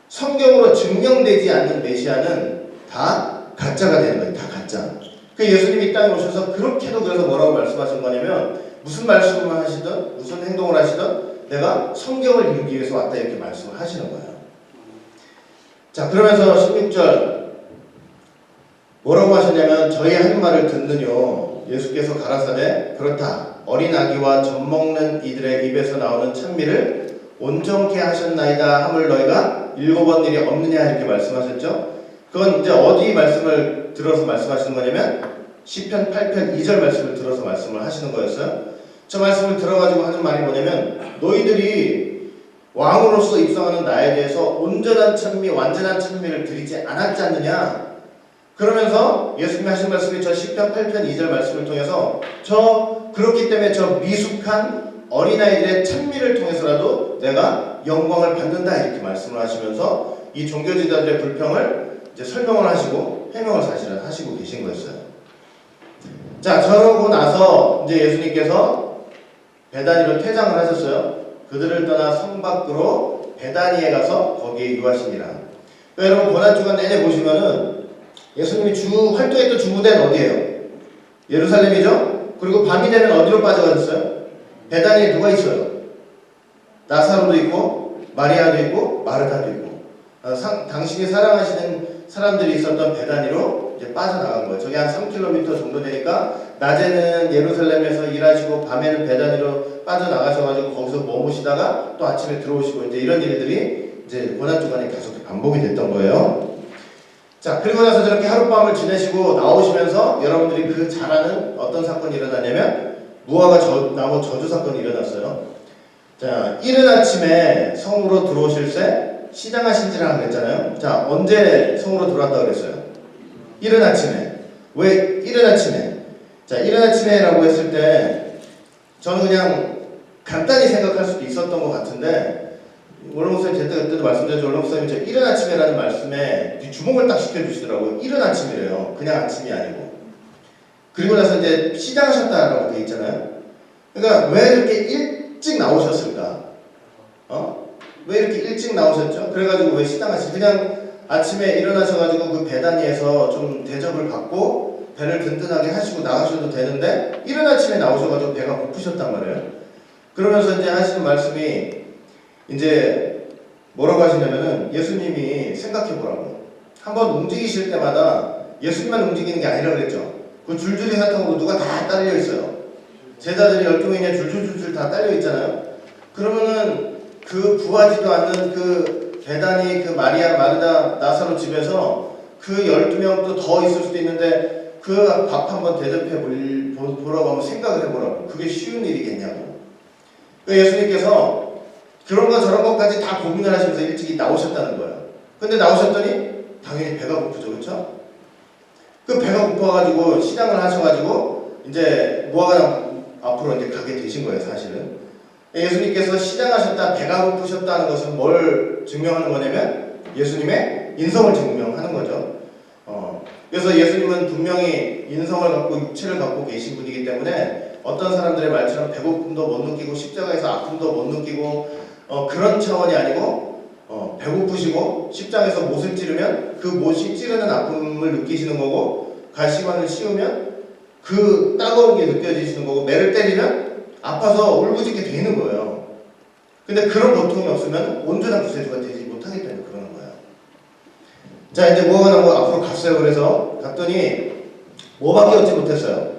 성경으로 증명되지 않는 메시아는 다 가짜가 되는 거예요. 다 가짜. 그 예수님이 이 땅에 오셔서 그렇게도 그래서 뭐라고 말씀하신 거냐면 무슨 말씀을 하시든 무슨 행동을 하시든 내가 성경을 이루기 위해서 왔다 이렇게 말씀을 하시는 거예요. 자, 그러면서 16절 뭐라고 하셨냐면 저희 한 말을 듣느뇨 예수께서 가라사대 그렇다 어린 아기와 젖 먹는 이들의 입에서 나오는 찬미를 온전케 하셨나이다 함을 너희가 읽어본 일이 없느냐 이렇게 말씀하셨죠. 그건 이제 어디 말씀을 들어서 말씀하시는 거냐면 시편 8편 2절 말씀을 들어서 말씀을 하시는 거였어요. 저 말씀을 들어가지고 하는 말이 뭐냐면 너희들이 왕으로서 입성하는 나에 대해서 온전한 찬미, 완전한 찬미를 드리지 않았지 않느냐. 그러면서 예수님이 하신 말씀이 저 시편 8편 2절 말씀을 통해서 그렇기 때문에 저 미숙한 어린아이들의 찬미를 통해서라도 내가 영광을 받는다 이렇게 말씀을 하시면서 이 종교지도자들의 불평을 이제 설명을 하시고 해명을 사실은 하시고 계신 거였어요. 자, 저러고 나서 이제 예수님께서 베다니로 퇴장을 하셨어요. 그들을 떠나 성 밖으로 베다니에 가서 거기에 유하시니라. 그러니까 여러분 고난주간 내내 보시면은 예수님이 활동했던 주무대는 어디예요? 예루살렘이죠? 그리고 밤이 되면 어디로 빠져가셨어요? 베다니에 누가 있어요? 나사로도 있고 마리아도 있고 마르다도 있고 당신이 사랑하시는 사람들이 있었던 베다니로 이제 빠져나간 거예요. 저기 한 3km 정도 되니까 낮에는 예루살렘에서 일하시고 밤에는 베다니로 빠져나가셔가지고 거기서 머무시다가 또 아침에 들어오시고 이제 이런 일들이 이제 고난주간에 계속 반복이 됐던 거예요. 자, 그리고 나서 저렇게 하룻밤을 지내시고 나오시면서 여러분들이 그 잘 아는 어떤 사건이 일어나냐면 무화과 나무 저주 사건이 일어났어요. 자, 이른 아침에 성으로 들어오실새 시장하신지라 그랬잖아요. 자, 언제 성으로 들어왔다고 그랬어요? 이른 아침에. 왜 이른 아침에? 자, 이른 아침에라고 했을 때 저는 그냥 간단히 생각할 수도 있었던 것 같은데 원로 목사님 그때도 말씀드렸죠. 원로 목사님이 저 이른 아침에라는 말씀에 주목을 딱 시켜주시더라고요. 이른 아침이래요. 그냥 아침이 아니고. 그리고 나서 이제 시장하셨다라고 되어 있잖아요. 그러니까 왜 이렇게 일찍 나오셨을까? 왜 이렇게 일찍 나오셨죠? 그래가지고 왜 시장하시? 그냥 아침에 일어나셔가지고 그 베다니에서 좀 대접을 받고 배를 든든하게 하시고 나가셔도 되는데 이른 아침에 나오셔가지고 배가 고프셨단 말이에요. 그러면서 이제 하시는 말씀이 이제 뭐라고 하시냐면은 예수님이 생각해보라고. 한번 움직이실 때마다 예수님만 움직이는 게 아니라 그랬죠. 그 줄줄이 사탕으로 누가 다 딸려 있어요. 제자들이 12명이 줄줄줄줄 다 딸려 있잖아요. 그러면은 그 구하지도 않는 그 베다니 그 마리아 마르다 나사로 집에서 그 12명도 더 있을 수도 있는데 그 밥 한번 대접해 보라고 한번 생각을 해보라고. 그게 쉬운 일이겠냐고. 그러니까 예수님께서 그런 거 저런 것까지 다 고민을 하시면서 일찍이 나오셨다는 거예요. 근데 나오셨더니 당연히 배가 고프죠. 그렇죠? 그 배가 고파가지고 시장을 하셔가지고 이제 무화과 앞으로 이제 가게 되신 거예요. 사실은 예수님께서 시장하셨다 배가 고프셨다는 것은 뭘 증명하는 거냐면 예수님의 인성을 증명하는 거죠. 그래서 예수님은 분명히 인성을 갖고 육체를 갖고 계신 분이기 때문에 어떤 사람들의 말처럼 배고픔도 못 느끼고 십자가에서 아픔도 못 느끼고 그런 차원이 아니고 배고프시고 십장에서 못을 찌르면 그 못이 찌르는 아픔을 느끼시는 거고 갈시관을 씌우면 그 따가운 게 느껴지시는 거고 매를 때리면 아파서 울부짖게 되는 거예요. 근데 그런 고통이 없으면 온전한 구세주가 되지 못하기 때문에 그러는 거예요. 자, 이제 무화과나무 앞으로 갔어요. 그래서 갔더니 뭐밖에 얻지 못했어요?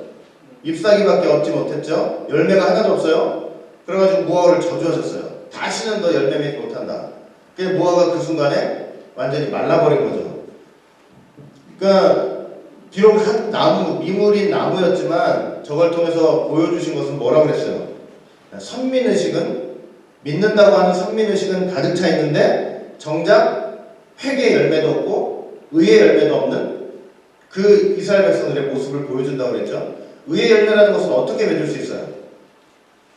잎사귀밖에 얻지 못했죠. 열매가 하나도 없어요. 그래가지고 무화과를 저주하셨어요. 다시는 너 열매 맺지 못한다. 그래서 무화과가 그 순간에 완전히 말라버린 거죠. 그러니까 비록 한 나무, 미물인 나무였지만 저걸 통해서 보여주신 것은 뭐라고 그랬어요? 선민의식은 믿는다고 하는 선민의식은 가득 차 있는데 정작 회개의 열매도 없고 의의 열매도 없는 그 이스라엘 백성들의 모습을 보여준다고 그랬죠. 의의 열매라는 것은 어떻게 맺을 수 있어요?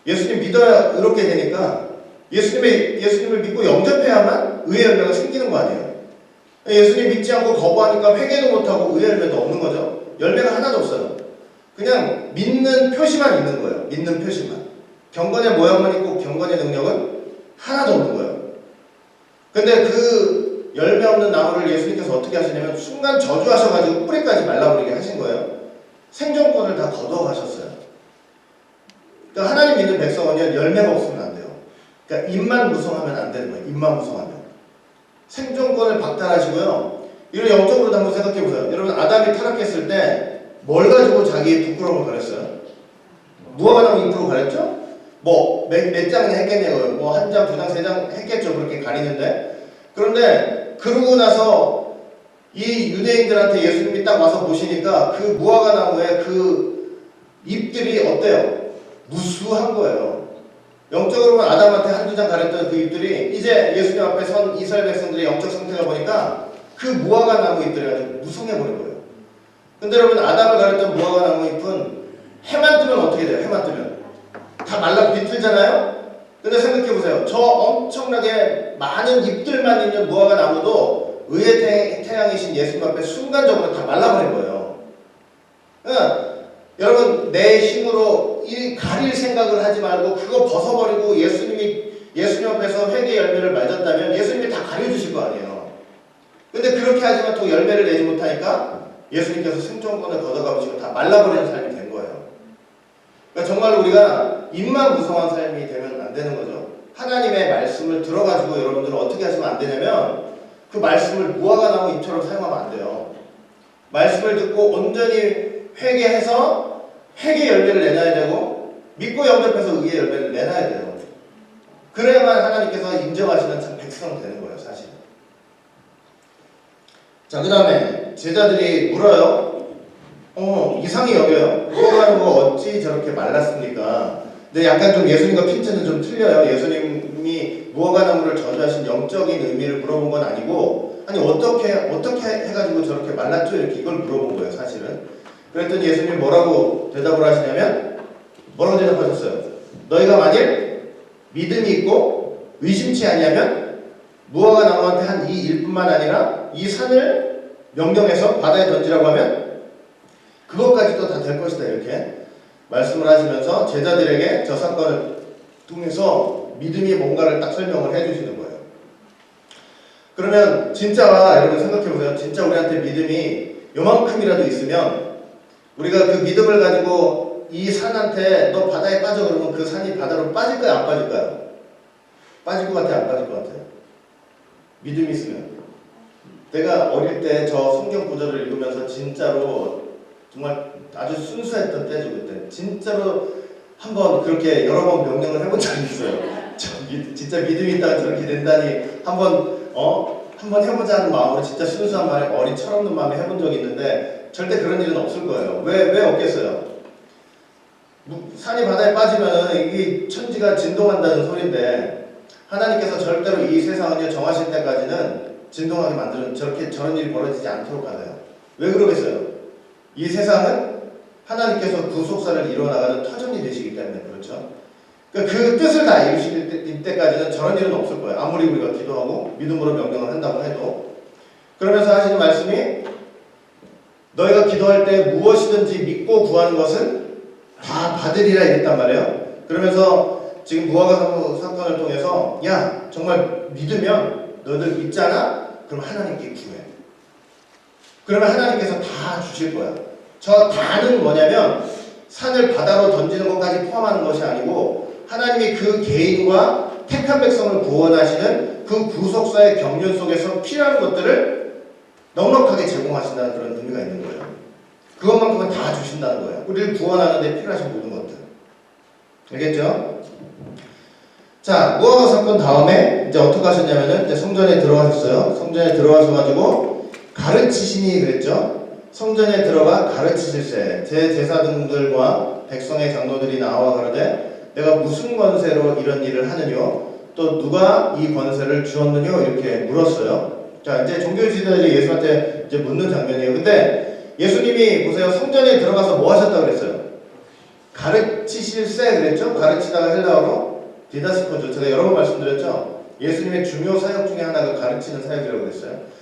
예수님 믿어야 이렇게 되니까 예수님을 믿고 영접해야만 의의 열매가 생기는 거 아니에요. 예수님 믿지 않고 거부하니까 회개도 못하고 의의 열매도 없는 거죠. 열매가 하나도 없어요. 그냥 믿는 표시만 있는 거예요. 믿는 표시만. 경건의 모양만 있고 경건의 능력은 하나도 없는 거예요. 근데 그 열매 없는 나무를 예수님께서 어떻게 하시냐면 순간 저주하셔가지고 뿌리까지 말라버리게 하신 거예요. 생존권을 다 거둬가셨어요. 그러니까 하나님 믿는 백성은 열매가 없으면 안 돼요. 그러니까 입만 무성하면 안 되는 거예요. 입만 무성하면. 생존권을 박탈하시고요. 이걸 영적으로도 한번 생각해보세요. 여러분 아담이 타락했을 때 뭘 가지고 자기의 부끄러움을 가렸어요? 무화과나무 잎으로 가렸죠? 뭐 몇 장이나 했겠네요. 뭐 한 장, 두 장, 세 장 했겠죠. 그렇게 가리는데. 그런데 그러고 나서 이 유대인들한테 예수님이 딱 와서 보시니까 그 무화과 나무의 그 잎들이 어때요? 무수한 거예요. 영적으로 보면 아담한테 한두 장 가렸던 그 잎들이 이제 예수님 앞에 선 이스라엘 백성들의 영적 상태가 보니까 그 무화과 나무 잎들이 아주 무성해버린 거예요. 근데 여러분, 아담을 가렸던 무화과 나무 잎은 해만 뜨면 어떻게 돼요? 해만 뜨면 다 말라 비틀잖아요? 근데 생각해보세요. 저 엄청나게 많은 잎들만 있는 무화과 나무도 의의 태양이신 예수님 앞에 순간적으로 다 말라버린 거예요. 그러니까 여러분, 내 힘으로 이 가릴 생각을 하지 말고 그거 벗어버리고 예수님 앞에서 회개 열매를 맺었다면 예수님이 다 가려주실 거 아니에요. 근데 그렇게 하지만 또 열매를 내지 못하니까 예수님께서 생존권을 걷어가시고 다 말라버리는 삶이 된 거예요. 그러니까 정말 우리가 입만 무성한 삶이 되면 안 되는 거죠. 하나님의 말씀을 들어가지고 여러분들은 어떻게 하시면 안 되냐면 그 말씀을 무화과 나무 잎처럼 사용하면 안 돼요. 말씀을 듣고 온전히 회개해서 회개 열매를 내놔야 되고 믿고 영접해서 의의 열매를 내놔야 돼요. 그래야만 하나님께서 인정하시는 참 백성 되는 거예요, 사실. 자, 그 다음에 제자들이 물어요. 이상히 여겨요. 무화과 뭐 어찌 저렇게 말랐습니까? 근데 약간 좀 예수님과 핀트는 좀 틀려요. 예수님이 무화과 나무를 저주하신 영적인 의미를 물어본 건 아니고, 아니 어떻게 해가지고 저렇게 말랐죠? 이렇게 이걸 물어본 거예요, 사실은. 그랬더니 예수님이 뭐라고 대답을 하시냐면, 뭐라고 대답하셨어요? 너희가 만일 믿음이 있고 의심치 아니하면 무화과 나무한테 한 이 일뿐만 아니라 이 산을 명령해서 바다에 던지라고 하면 그것까지도 다 될 것이다, 이렇게 말씀을 하시면서 제자들에게 저 사건을 통해서 믿음이 뭔가를 딱 설명을 해주시는 거예요. 그러면 진짜 여러분 생각해보세요. 진짜 우리한테 믿음이 요만큼이라도 있으면 우리가 그 믿음을 가지고 이 산한테 너 바다에 빠져 그러면 그 산이 바다로 빠질까요? 안 빠질까요? 빠질 것 같아요? 안 빠질 것 같아요? 믿음이 있으면. 내가 어릴 때 저 성경 구절을 읽으면서 진짜로 정말 아주 순수했던 때죠, 그때. 진짜로 한번 그렇게 여러 번 명령을 해본 적이 있어요. 진짜 믿음이 있다가 저렇게 된다니 한번 해보자 하는 마음으로 진짜 순수한 마음에 어린 철없는 마음에 해본 적이 있는데 절대 그런 일은 없을 거예요. 왜 없겠어요? 산이 바다에 빠지면은 이 천지가 진동한다는 소리인데 하나님께서 절대로 이 세상을 정하실 때까지는 진동하게 만드는 저런 일이 벌어지지 않도록 하세요. 왜 그러겠어요? 이 세상은 하나님께서 구속사를 이루어나가는 터전이 되시기 때문에 그렇죠. 그러니까 그 뜻을 다 이루실 때까지는 저런 일은 없을 거예요. 아무리 우리가 기도하고 믿음으로 명령을 한다고 해도. 그러면서 하시는 말씀이 너희가 기도할 때 무엇이든지 믿고 구하는 것은 다 받으리라 이랬단 말이에요. 그러면서 지금 무화과 사건을 통해서 야 정말 믿으면 너희들 믿잖아? 그럼 하나님께 구해. 그러면 하나님께서 다 주실 거야. 저 다는 뭐냐면 산을 바다로 던지는 것까지 포함하는 것이 아니고 하나님이 그 개인과 택한 백성을 구원하시는 그 구속사의 경륜 속에서 필요한 것들을 넉넉하게 제공하신다는 그런 의미가 있는 거예요. 그것만큼은 다 주신다는 거예요. 우리를 구원하는 데 필요하신 모든 것들. 알겠죠? 자, 무화과 사건 다음에 이제 어떻게 하셨냐면은 이제 성전에 들어가셨어요. 성전에 들어가셔가지고 가르치시니 그랬죠? 성전에 들어가 가르치실세 제 제사장들과 백성의 장로들이 나와 가로되 내가 무슨 권세로 이런 일을 하느뇨? 또 누가 이 권세를 주었느뇨? 이렇게 물었어요. 자, 이제 종교 지도자들이 예수한테 이제 묻는 장면이에요. 근데 예수님이 보세요. 성전에 들어가서 뭐 하셨다고 그랬어요? 가르치실세 그랬죠? 가르치다가 헬라어로 디다스코죠. 제가 여러 번 말씀드렸죠? 예수님의 중요 사역 중에 하나가 가르치는 사역이라고 그랬어요.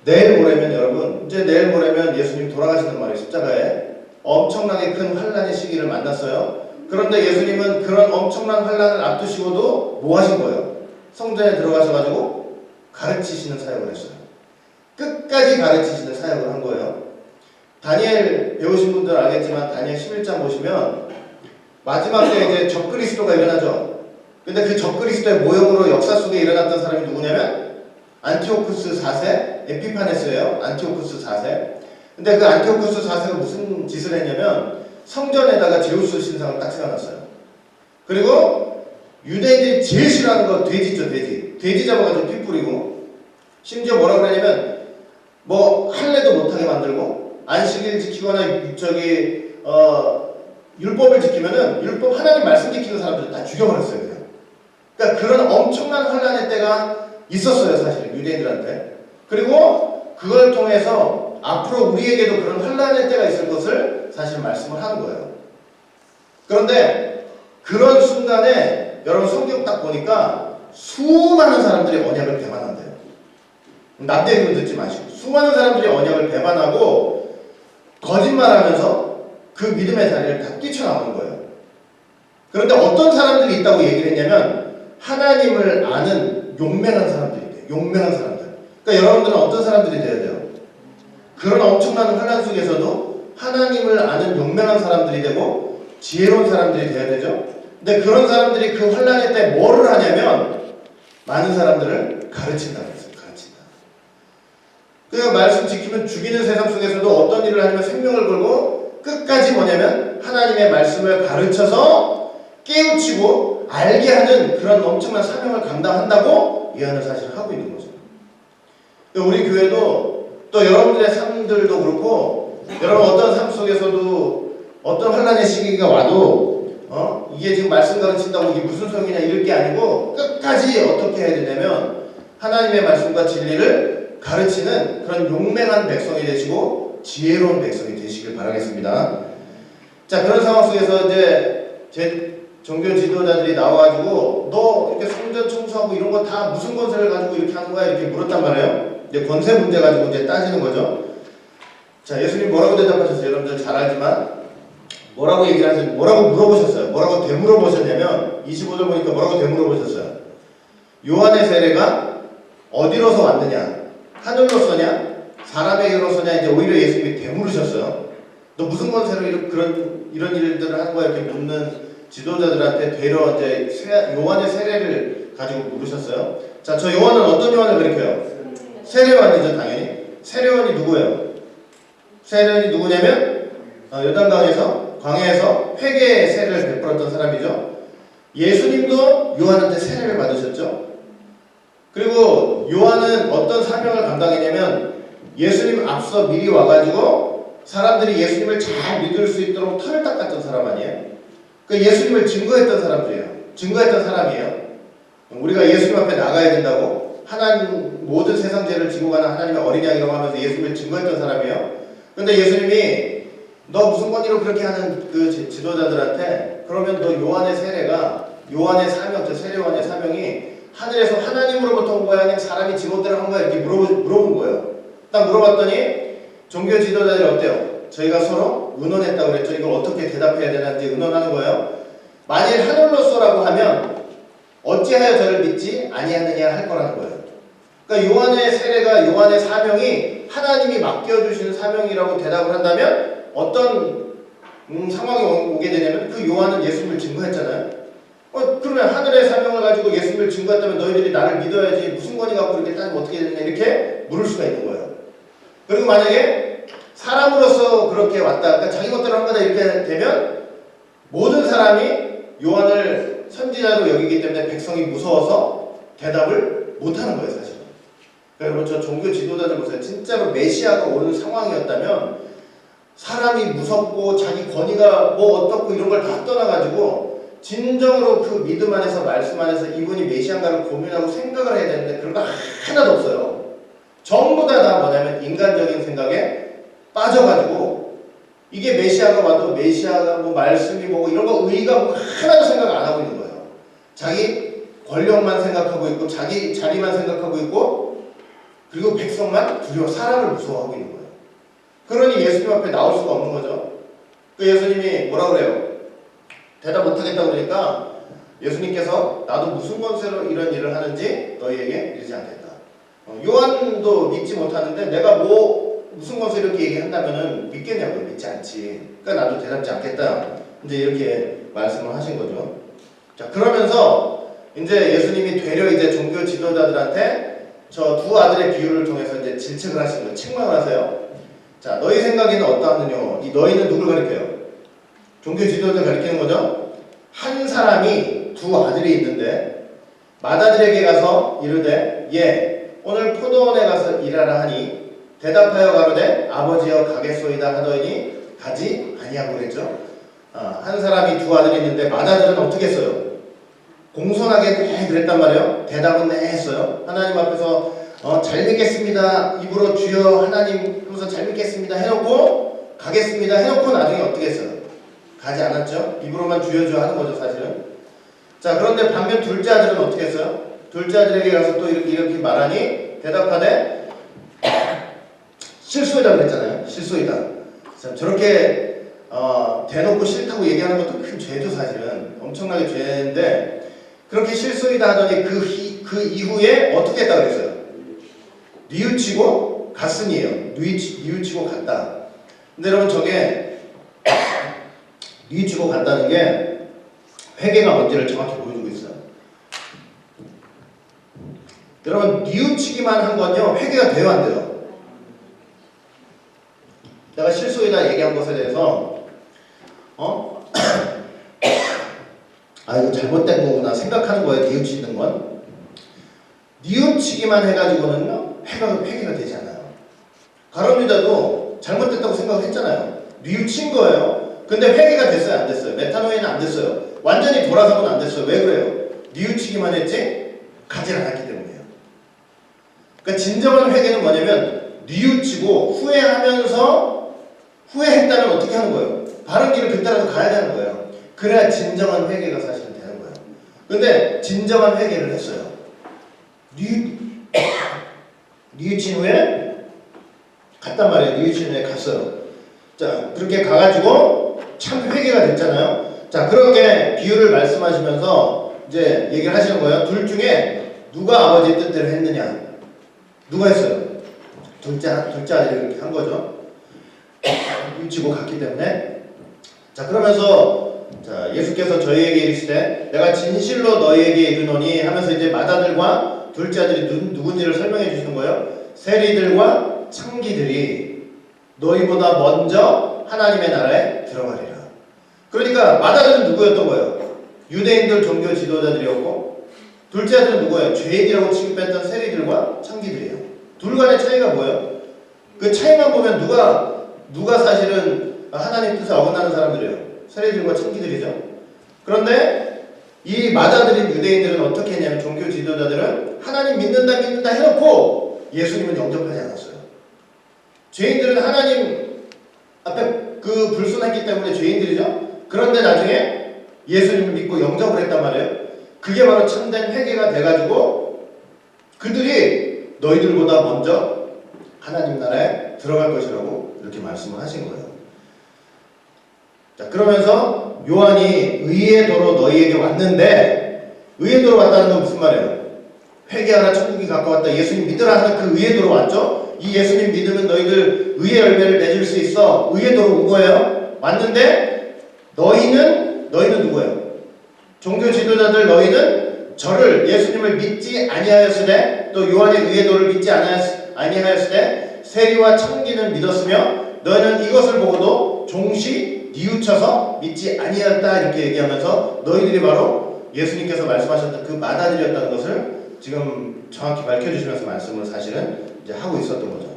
내일 모레면 여러분, 이제 내일 모레면 예수님 돌아가시는 말이에요. 십자가에 엄청나게 큰 환란의 시기를 만났어요. 그런데 예수님은 그런 엄청난 환란을 앞두시고도 뭐 하신 거예요? 성전에 들어가셔가지고 가르치시는 사역을 했어요. 끝까지 가르치시는 사역을 한 거예요. 다니엘 배우신 분들 알겠지만 다니엘 11장 보시면 마지막 때 이제 적그리스도가 일어나죠. 근데 그 적그리스도의 모형으로 역사 속에 일어났던 사람이 누구냐면 안티오쿠스 4세, 에피파네스예요. 안티오쿠스 4세. 근데 그 안티오쿠스 4세가 무슨 짓을 했냐면 성전에다가 제우스 신상을 딱 세워놨어요. 그리고 유대인들이 제일 싫어하는 거 돼지죠, 돼지. 돼지 잡아가지고 피 뿌리고 심지어 뭐라고 그러냐면 뭐 할례도 못하게 만들고 안식일 지키거나 율법을 지키면은 율법 하나님 말씀 지키는 사람들 다 죽여버렸어요 그냥. 그러니까 그런 엄청난 환란의 때가 있었어요 사실 유대인들한테. 그리고 그걸 통해서 앞으로 우리에게도 그런 환란의 때가 있을 것을 사실 말씀을 하는 거예요. 그런데 그런 순간에 여러분 성경 딱 보니까 수많은 사람들이 언약을 배반한대요. 남 얘기는 듣지 마시고 수많은 사람들이 언약을 배반하고 거짓말하면서 그 믿음의 자리를 다 뛰쳐나오는 거예요. 그런데 어떤 사람들이 있다고 얘기를 했냐면 하나님을 아는 용맹한 사람들이 돼요. 용맹한 사람들. 그러니까 여러분들은 어떤 사람들이 돼야 돼요? 그런 엄청난 환란 속에서도 하나님을 아는 용맹한 사람들이 되고 지혜로운 사람들이 돼야 되죠. 근데 그런 사람들이 그 환란의 때 뭐를 하냐면 많은 사람들을 가르친다고 했어요. 가르친다. 그 말씀 지키면 죽이는 세상 속에서도 어떤 일을 하냐면 생명을 걸고 끝까지 뭐냐면 하나님의 말씀을 가르쳐서 깨우치고 알게 하는 그런 엄청난 사명을 감당한다고 예언을 사실 하고 있는 거죠. 우리 교회도 또 여러분들의 삶들도 그렇고 여러분 어떤 삶 속에서도 어떤 환란의 시기가 와도 이게 지금 말씀 가르친다고 이게 무슨 소용이냐 이럴 게 아니고 끝까지 어떻게 해야 되냐면 하나님의 말씀과 진리를 가르치는 그런 용맹한 백성이 되시고 지혜로운 백성이 되시길 바라겠습니다. 자, 그런 상황 속에서 이제 제 종교 지도자들이 나와가지고 너 이렇게 성전 청소하고 이런 거 다 무슨 권세를 가지고 이렇게 하는 거야 이렇게 물었단 말이에요. 이제 권세 문제 가지고 이제 따지는 거죠. 자, 예수님 뭐라고 대답하셨어요? 여러분들 잘 알지만 뭐라고 얘기를 하셨어요? 뭐라고 물어보셨어요? 뭐라고 되물어보셨냐면 25절 보니까 뭐라고 되물어보셨어요? 요한의 세례가 어디로서 왔느냐? 하늘로서냐? 사람에게로서냐? 이제 오히려 예수님이 되물으셨어요. 너 무슨 권세로 이런 일들을 하는 거야? 이렇게 묻는 지도자들한테 되려 이제 요한의 세례를 가지고 물으셨어요. 자, 저 요한은 어떤 요한을 가리켜요? 세례요한이죠, 당연히. 세례요한이 누구예요? 세례요한이 누구냐면 요단강에서 광야에서 회개의 세례를 베풀었던 사람이죠. 예수님도 요한한테 세례를 받으셨죠. 그리고 요한은 어떤 사명을 감당했냐면 예수님 앞서 미리 와가지고 사람들이 예수님을 잘 믿을 수 있도록 털을 닦았던 사람 아니에요? 그 예수님을 증거했던 사람들이에요. 증거했던 사람이에요. 우리가 예수님 앞에 나가야 된다고 하나님 모든 세상 죄를 지고 가는 하나님의 어린 양이라고 하면서 예수님을 증거했던 사람이에요. 그런데 예수님이 너 무슨 권위로 그렇게 하는 그 지도자들한테 그러면 너 요한의 세례가 요한의 사명, 세례 요한의 사명이 하늘에서 하나님으로부터 온 거야 아니면 사람이 지도대로 한 거야 이렇게 물어본 거예요. 딱 물어봤더니 종교 지도자들이 어때요? 저희가 서로 의논했다고 그랬죠. 이걸 어떻게 대답해야 되는지 의논하는 거예요. 만일 하늘로서라고 하면 어찌하여 저를 믿지 아니하느냐 할 거라는 거예요. 그러니까 요한의 세례가 요한의 사명이 하나님이 맡겨주시는 사명이라고 대답을 한다면 어떤 상황이 오게 되냐면 그 요한은 예수님을 증거했잖아요. 그러면 하늘의 사명을 가지고 예수님을 증거했다면 너희들이 나를 믿어야지 무슨 권위 갖고 이렇게 따지면 어떻게 되느냐 이렇게 물을 수가 있는 거예요. 그리고 만약에 사람으로서 그렇게 왔다 그러니까 자기 것대로 한 거다 이렇게 되면 모든 사람이 요한을 선지자로 여기기 때문에 백성이 무서워서 대답을 못하는 거예요 사실. 그러니까 여러분 저 종교 지도자들 보세요. 진짜로 메시아가 오는 상황이었다면 사람이 무섭고 자기 권위가 뭐 어떻고 이런 걸 다 떠나가지고 진정으로 그 믿음 안에서 말씀 안에서 이분이 메시아인가를 고민하고 생각을 해야 되는데 그런 거 하나도 없어요. 전부 다 뭐냐면 인간적인 생각에 빠져가지고 이게 메시아가 와도 메시아가 뭐 말씀이 뭐고 이런 거 의의가 뭐 하나도 생각 안 하고 있는 거예요. 자기 권력만 생각하고 있고 자기 자리만 생각하고 있고 그리고 백성만 두려워 사람을 무서워하고 있는 거예요. 그러니 예수님 앞에 나올 수가 없는 거죠. 그 예수님이 뭐라 그래요? 대답 못하겠다고 그러니까 예수님께서 나도 무슨 권세로 이런 일을 하는지 너희에게 이르지 않겠다. 요한도 믿지 못하는데 내가 무슨 권세로 이렇게 얘기한다면은 믿겠냐고요. 믿지 않지. 그러니까 나도 대답지 않겠다. 이제 이렇게 말씀을 하신 거죠. 자, 그러면서 이제 예수님이 되려 이제 종교 지도자들한테 저 두 아들의 비유를 통해서 이제 질책을 하시는 거예요. 책망을 하세요. 자, 너희 생각에는 어떠하느냐? 이 너희는 누굴 가리켜요? 종교 지도자를 가리키는 거죠. 한 사람이 두 아들이 있는데 맏아들에게 가서 이르되 오늘 포도원에 가서 일하라 하니 대답하여 가로되 아버지여 가겠소이다 하더니 가지 아니하고 그랬죠. 한 사람이 두 아들이 있는데 맏아들은 어떻게 했어요? 공손하게 네 그랬단 말이에요. 대답은 네 했어요. 하나님 앞에서 잘 믿겠습니다. 입으로 주여 하나님 하면서 잘 믿겠습니다 해놓고 가겠습니다 해놓고 나중에 어떻게 했어요? 가지 않았죠. 입으로만 주여 주여 하는 거죠 사실은. 자 그런데 반면 둘째 아들은 어떻게 했어요? 둘째 아들에게 가서 또 이렇게 말하니 대답하되 실소이다 그랬잖아요. 실소이다. 참 저렇게 대놓고 싫다고 얘기하는 것도 큰 죄죠 사실은. 엄청나게 죄인데 그렇게 실소이다 하더니 그 이후에 어떻게 했다 그랬어요? 뉘우치고 갔으니에요. 뉘우치고 갔다. 근데 여러분 저게 뉘우치고 갔다는 게 회개가 뭔지를 정확히 보여주고 있어요. 여러분 뉘우치기만 한 건요 회개가 돼요 안 돼요? 내가 실소이다 얘기한 것에 대해서 이거 잘못된 거구나 생각하는 거예요. 뉘우치는 건 뉘우치기만 해가지고는요 회개가 되지 않아요. 가룟 유다도 잘못됐다고 생각을 했잖아요. 뉘우친 거예요. 근데 회개가 됐어요 안 됐어요? 메타노이는 안 됐어요. 완전히 돌아서고는 안 됐어요. 왜 그래요? 뉘우치기만 했지 가지 않았기 때문이에요. 그러니까 진정한 회개는 뭐냐면 뉘우치고 후회하면서 후회했다면 어떻게 하는 거예요? 바른 길을 그때라도 가야 되는 거예요. 그래야 진정한 회개가 사실은 되는 거예요. 근데 진정한 회개를 했어요. 뉘우친 후에 갔단 말이에요. 뉘우친 후에 갔어요. 자 그렇게 가가지고 참 회개가 됐잖아요. 자 그렇게 비유를 말씀하시면서 이제 얘기를 하시는 거예요. 둘 중에 누가 아버지의 뜻대로 했느냐? 누가 했어요? 둘째 아들이 그렇게 한 거죠. 뉘우치고 갔기 때문에. 자 그러면서 자 예수께서 저희에게 이르시되 내가 진실로 너희에게 이르노니 하면서 이제 맏아들과 둘째 아들이 누군지를 설명해 주시는 거예요. 세리들과 창기들이 너희보다 먼저 하나님의 나라에 들어가리라. 그러니까 맏아들은 누구였던 거예요? 유대인들 종교 지도자들이었고 둘째 아들은 누구예요? 죄인이라고 취급했던 세리들과 창기들이에요. 둘 간의 차이가 뭐예요? 그 차이만 보면 누가 사실은 하나님 뜻에 어긋나는 사람들이에요. 세리들과 창기들이죠. 그런데 이 맏아들인 유대인들은 어떻게 했냐면 종교 지도자들은 하나님 믿는다 해놓고 예수님은 영접하지 않았어요. 죄인들은 하나님 앞에 불순했기 때문에 죄인들이죠. 그런데 나중에 예수님을 믿고 영접을 했단 말이에요. 그게 바로 참된 회개가 돼가지고 그들이 너희들보다 먼저 하나님 나라에 들어갈 것이라고 이렇게 말씀을 하신 거예요. 자 그러면서 요한이 의의 도로 너희에게 왔는데 의의 도로 왔다는 건 무슨 말이에요? 회개하라 천국이 가까웠다. 예수님 믿으라 하는 그 의의 도로 왔죠. 이 예수님 믿으면 너희들 의의 열매를 내줄 수 있어. 의의 도로 온 거예요. 왔는데 너희는 누구예요? 종교 지도자들 너희는 저를 예수님을 믿지 아니하였으되 또 요한의 의의 도를 믿지 아니하였으되 세리와 창기는 믿었으며 너희는 이것을 보고도 종시 뉘우쳐서 믿지 아니하였다 이렇게 얘기하면서 너희들이 바로 예수님께서 말씀하셨던 그 맏아들이었다는 것을 지금 정확히 밝혀주시면서 말씀을 사실은 이제 하고 있었던 거죠.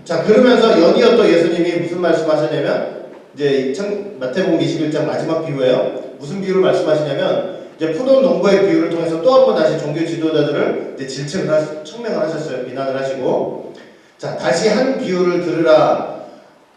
자 그러면서 연이어 또 예수님이 무슨 말씀하셨냐면 이제 마태복음 21장 마지막 비유예요. 무슨 비유를 말씀하시냐면 이제 포도 농부의 비유를 통해서 또 한 번 다시 종교 지도자들을 이제 청명을 하셨어요. 비난을 하시고 자 다시 한 비유를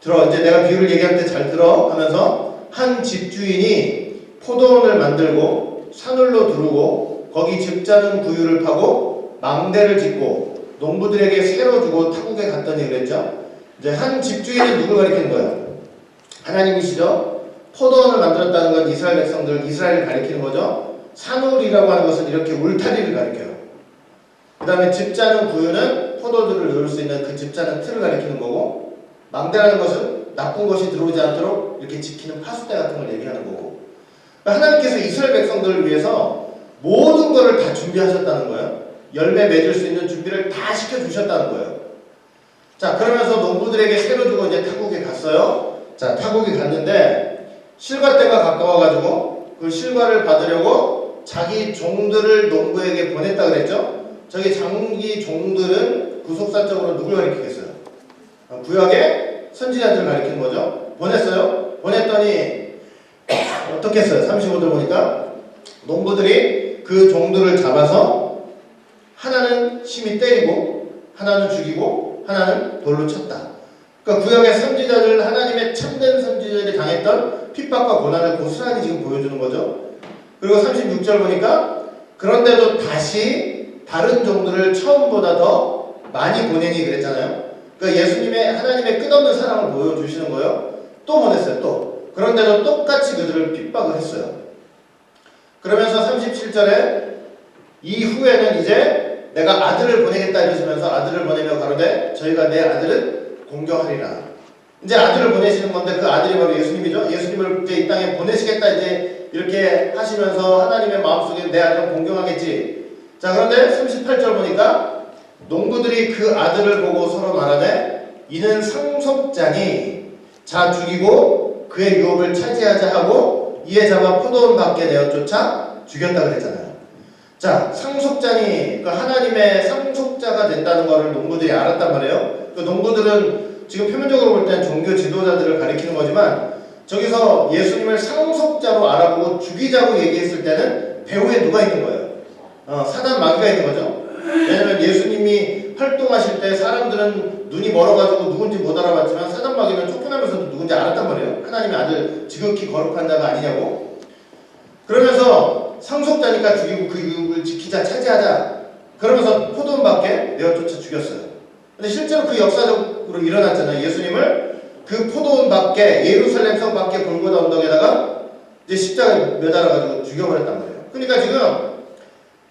들어 이제 내가 비유를 얘기할 때 잘 들어 하면서 한 집주인이 포도원을 만들고 산울로 두르고 거기 즙 짜는 구유를 파고 망대를 짓고 농부들에게 새로 주고 타국에 갔더니 그랬죠. 이제 한 집주인은 누굴 가리키는 거예요? 하나님이시죠. 포도원을 만들었다는 건 이스라엘 백성들, 이스라엘을 가리키는 거죠. 산울이라고 하는 것은 이렇게 울타리를 가리켜요. 그 다음에 즙 짜는 구유는 포도들을 넣을 수 있는 그 즙 짜는 틀을 가리키는 거고 망대라는 것은 나쁜 것이 들어오지 않도록 이렇게 지키는 파수대 같은 걸 얘기하는 거고 그러니까 하나님께서 이스라엘 백성들을 위해서 모든 것을 다 준비하셨다는 거예요. 열매 맺을 수 있는 준비를 다 시켜주셨다는 거예요. 자 그러면서 농부들에게 새로 주고 이제 타국에 갔어요. 자 타국에 갔는데 실과 때가 가까워가지고 그 실과를 받으려고 자기 종들을 농부에게 보냈다 그랬죠. 저기 자기 종들은 구속사적으로 누굴 가리키겠어요? 구약의 선지자들을 가리키는 거죠. 보냈어요. 보냈더니 어떻게 했어요? 35절 보니까 농부들이 그 종들을 잡아서 하나는 심히 때리고 하나는 죽이고 하나는 돌로 쳤다. 그러니까 구약의 선지자들, 하나님의 참된 선지자들이 당했던 핍박과 고난을 고스란히 지금 보여주는 거죠. 그리고 36절 보니까 그런데도 다시 다른 종들을 처음보다 더 많이 보내니 그랬잖아요. 그러니까 예수님의 하나님의 끝없는 사랑을 보여주시는 거예요. 또 보냈어요. 또. 그런데도 똑같이 그들을 핍박을 했어요. 그러면서 37절에 이후에는 이제 내가 아들을 보내겠다 이러시면서 아들을 보내며 가로되 저희가 내 아들은 공경하리라. 이제 아들을 보내시는 건데 그 아들이 바로 예수님이죠. 예수님을 이제 이 땅에 보내시겠다 이제 이렇게 하시면서 하나님의 마음속에 내 아들은 공경하겠지. 자, 그런데 38절 보니까 농부들이 그 아들을 보고 서로 말하되 이는 상속자니 자 죽이고 그의 유업을 차지하자 하고 이에 잡아 포도원 밖에 내어 쫓아 죽였다 그랬잖아요. 자, 상속자니 그 하나님의 상속자가 된다는 것을 농부들이 알았단 말이에요. 그 농부들은 지금 표면적으로 볼 때는 종교 지도자들을 가리키는 거지만 저기서 예수님을 상속자로 알아보고 죽이자고 얘기했을 때는 배후에 누가 있는 거예요? 사단 마귀가 있는 거죠. 왜냐면 예수님이 활동하실 때 사람들은 눈이 멀어가지고 누군지 못 알아봤지만 사단 마귀는 쫓겨나면서도 누군지 알았단 말이에요. 하나님의 아들 지극히 거룩한 자가 아니냐고. 그러면서 상속자니까 죽이고 그 유업을 지키자 차지하자 그러면서 포도원 밖에 내어 쫓아 죽였어요. 근데 실제로 그 역사적으로 일어났잖아요. 예수님을 그 포도원 밖에 예루살렘 성 밖에 골고다 언덕에다가 이제 십자가에 매달아가지고 죽여버렸단 말이에요. 그러니까 지금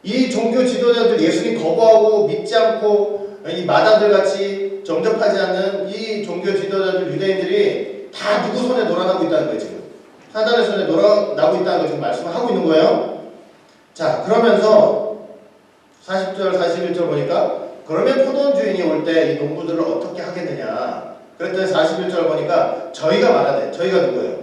이 종교 지도자들 예수님 거부하고 믿지 않고 이 마다들 같이 정접하지 않는 이 종교 지도자들 유대인들이 다 누구 손에 놀아나고 있다는 거예요. 지금 사단의 손에 놀아나고 있다는 걸 지금 말씀을 하고 있는 거예요. 자, 그러면서 40절 41절 보니까 그러면 포도원 주인이 올 때 이 농부들을 어떻게 하겠느냐. 그랬더니 41절 보니까 저희가 말하되, 저희가 누구예요?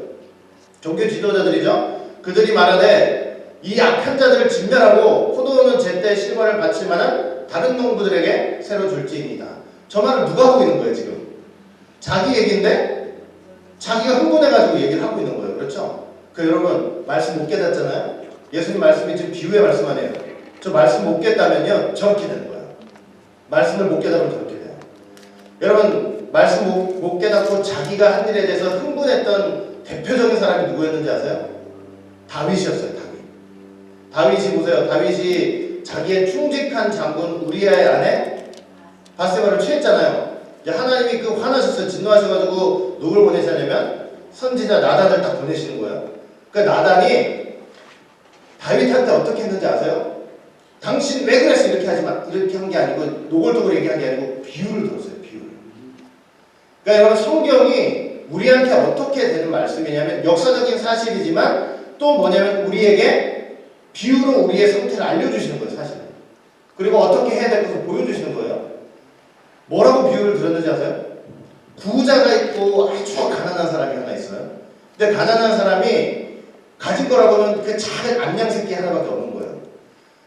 종교 지도자들이죠. 그들이 말하되 이 악한 자들을 진멸하고 포도원은 제때 실과를 바칠 만한 다른 농부들에게 새로 줄지입니다. 저 말을 누가 하고 있는 거예요 지금? 자기 얘기인데 자기가 흥분해가지고 얘기를 하고 있는 거예요. 그렇죠? 그 여러분 말씀 못 깨닫잖아요. 예수님 말씀이 지금 비유의 말씀 아니에요. 저 말씀 못 깼다면요 저렇게 되는 거예요. 말씀을 못 깨닫으면 저렇게 돼요. 여러분 말씀 못 깨닫고 자기가 한 일에 대해서 흥분했던 대표적인 사람이 누구였는지 아세요? 다윗이었어요. 다윗이 보세요. 다윗이 자기의 충직한 장군 우리아의 아내 바세바를 취했잖아요. 하나님이 그 화나셨어요. 진노하셔가지고 누굴 보내시냐면 선지자 나단을 딱 보내시는 거예요. 그 나단이 다윗한테 어떻게 했는지 아세요? 당신 왜 그랬어? 이렇게 하지만 이렇게 한 게 아니고 노골적으로 얘기한 게 아니고 비유를 들었어요. 비유를. 그러니까 여러분 성경이 우리한테 어떻게 되는 말씀이냐면 역사적인 사실이지만 또 뭐냐면 우리에게 비유로 우리의 상태를 알려주시는 거예요. 사실은. 그리고 어떻게 해야 될 것을 보여주시는 거예요. 뭐라고 비유를 들었는지 아세요? 부자가 있고 아주 가난한 사람이 하나 있어요. 근데 가난한 사람이 가진 거라고는 그 작은 암양 새끼 하나밖에 없는 거예요.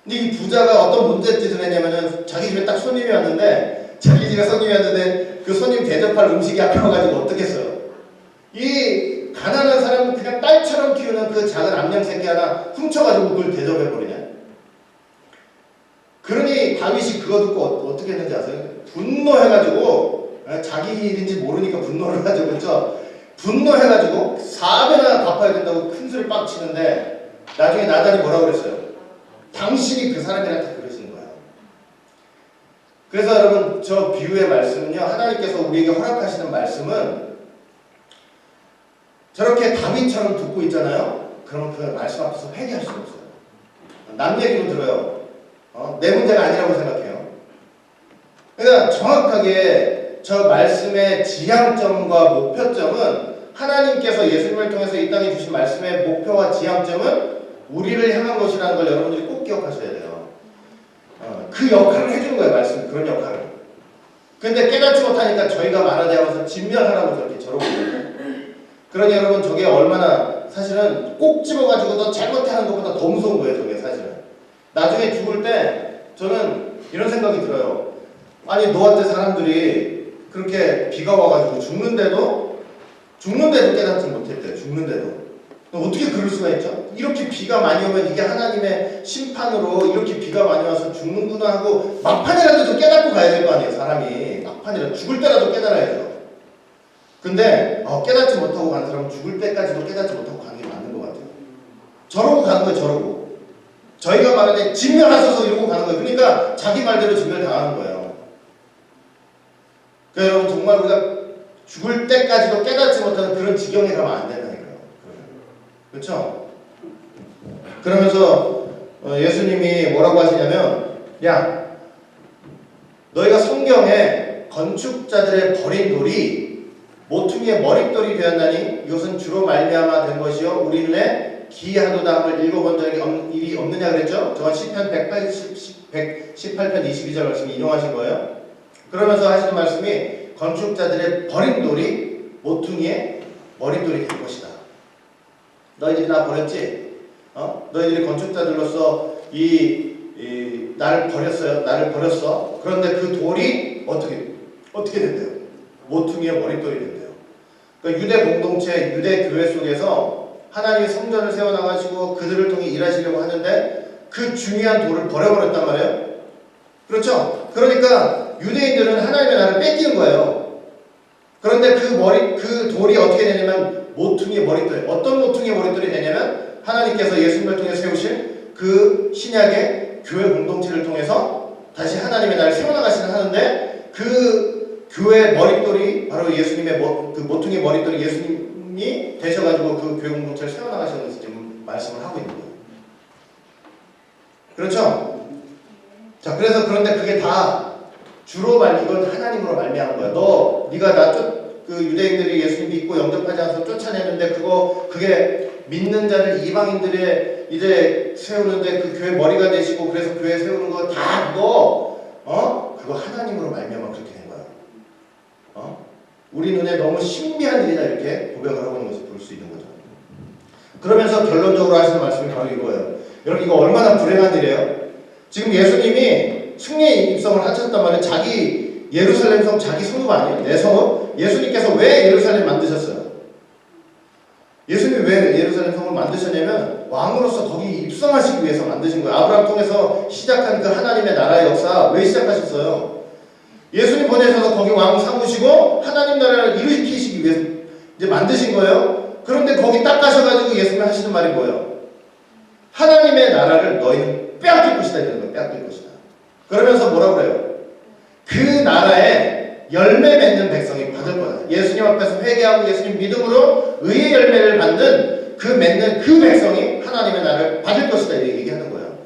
근데 이 부자가 어떤 문제짓을 했냐면은 자기 집에 딱 손님이 왔는데 자기 집에 손님이 왔는데 그 손님 대접할 음식이 아까워가지고 어떻게 했어요? 이 가난한 사람은 그냥 딸처럼 키우는 그 작은 암양 새끼 하나 훔쳐가지고 그걸 대접해버리냐? 그러니 다윗이 그거 듣고 어떻게 했는지 아세요? 분노해가지고 자기 일인지 모르니까 분노를 가지고 그렇죠? 분노해가지고 4배나 갚아야 된다고 큰 소리 빡 치는데 나중에 나단이 뭐라고 그랬어요? 당신이 그 사람이한테 그러시는 거예요. 그래서 여러분 저 비유의 말씀은요 하나님께서 우리에게 허락하시는 말씀은 저렇게 다윗처럼 듣고 있잖아요. 그러면 그 말씀 앞에서 회개할 수가 없어요. 남 얘기로 들어요. 내 문제가 아니라고 생각해요. 그러니까 정확하게 저 말씀의 지향점과 목표점은 하나님께서 예수님을 통해서 이 땅에 주신 말씀의 목표와 지향점은 우리를 향한 것이라는 걸 여러분들이 꼭 기억하셔야 돼요. 그 역할을 해주는 거예요. 말씀 그런 역할을. 근데 깨닫지 못하니까 저희가 말하되 하면서 진멸하라고 저렇게 저러고 있는 그러니 여러분 저게 얼마나 사실은 꼭 집어가지고 너 잘못하는 것보다 더 무서운 거예요. 저게 사실은. 나중에 죽을 때 저는 이런 생각이 들어요. 아니 너한테 사람들이 그렇게 비가 와가지고 죽는데도 깨닫지 못했대요. 죽는데도. 어떻게 그럴 수가 있죠? 이렇게 비가 많이 오면 이게 하나님의 심판으로 이렇게 비가 많이 와서 죽는구나 하고 막판이라도 좀 깨닫고 가야 될 거 아니에요. 사람이 막판이라도 죽을 때라도 깨달아야죠. 근데 깨닫지 못하고 간 사람은 죽을 때까지도 깨닫지 못하고 가는 게 맞는 것 같아요. 저러고 가는 거예요. 저러고. 저희가 말하는 진멸하소서 이러고 가는 거예요. 그러니까 자기 말대로 진멸당하는 거예요. 그러니까 여러분 정말 우리가 죽을 때까지도 깨닫지 못하는 그런 지경에 가면 안 된다니까요. 그렇죠? 그러면서 예수님이 뭐라고 하시냐면, 야, 너희가 성경에 건축자들의 버린 돌이 모퉁이의 머릿돌이 되었나니 이것은 주로 말미암아 된 것이요 우리 눈에 기이하도다 함을 읽어본 적이 일이 없느냐 그랬죠? 저건 시편 118편 22절 말씀 인용하신 거예요. 그러면서 하시는 말씀이 건축자들의 버린 돌이 모퉁이의 머릿돌이 될 것이다. 너희들이 나 버렸지? 너희들이 건축자들로서 나를 버렸어요. 나를 버렸어. 그런데 그 돌이 어떻게 된대요? 모퉁이의 머릿돌이 된대요. 그러니까 유대 공동체, 유대 교회 속에서 하나님의 성전을 세워나가시고 그들을 통해 일하시려고 하는데 그 중요한 돌을 버려버렸단 말이에요. 그렇죠? 그러니까 유대인들은 하나님의 나라를 뺏기는 거예요. 그런데 그 돌이 어떻게 되냐면 모퉁이의 머릿돌. 어떤 모퉁이의 머릿돌이 되냐면 하나님께서 예수님을 통해 세우신 그 신약의 교회 공동체를 통해서 다시 하나님의 나라를 세워나가시는 하는데 그 교회 머릿돌이 바로 예수님의 그 모퉁이의 머릿돌이 예수님이 되셔가지고 그 교회 공동체를 세워나가시면서 지금 말씀을 하고 있는 거예요. 그렇죠? 자, 그런데 그게 다 주로 이건 하나님으로 말미암은 거야. 네가 그 유대인들이 예수님 믿고 영접하지 않아서 쫓아내는데 그게 믿는 자를 이방인들의 이제 세우는데 그 교회 머리가 되시고 그래서 교회 세우는 거 다 그거 하나님으로 말미암아 그렇게 된 거야. 우리 눈에 너무 신비한 일이다 이렇게 고백을 하고 있는 것을 볼 수 있는 거죠. 그러면서 결론적으로 하시는 말씀이 바로 이거예요. 여러분 이거 얼마나 불행한 일이에요. 지금 예수님이 승리의 입성을 하셨단 말이에요. 자기 예루살렘 성 자기 성읍 아니에요? 내 성읍? 예수님께서 왜 예루살렘 만드셨어요? 예수님이 왜 예루살렘 성을 만드셨냐면 왕으로서 거기 입성하시기 위해서 만드신 거예요. 아브라함 통해서 시작한 그 하나님의 나라의 역사 왜 시작하셨어요? 예수님 보내셔서 거기 왕 삼으시고 하나님 나라를 일으키시기 위해서 이제 만드신 거예요. 그런데 거기 딱 가셔가지고 예수님이 하시는 말이 뭐예요? 하나님의 나라를 너희는 빼앗길 것이다 이런 거예요. 빼앗길 것이다. 그러면서 뭐라고 그래요? 그 나라에 열매 맺는 백성이 받을 거다. 예수님 앞에서 회개하고 예수님 믿음으로 의의 열매를 받는 맺는 그 백성이 하나님의 나라를 받을 것이다 이렇게 얘기하는 거예요.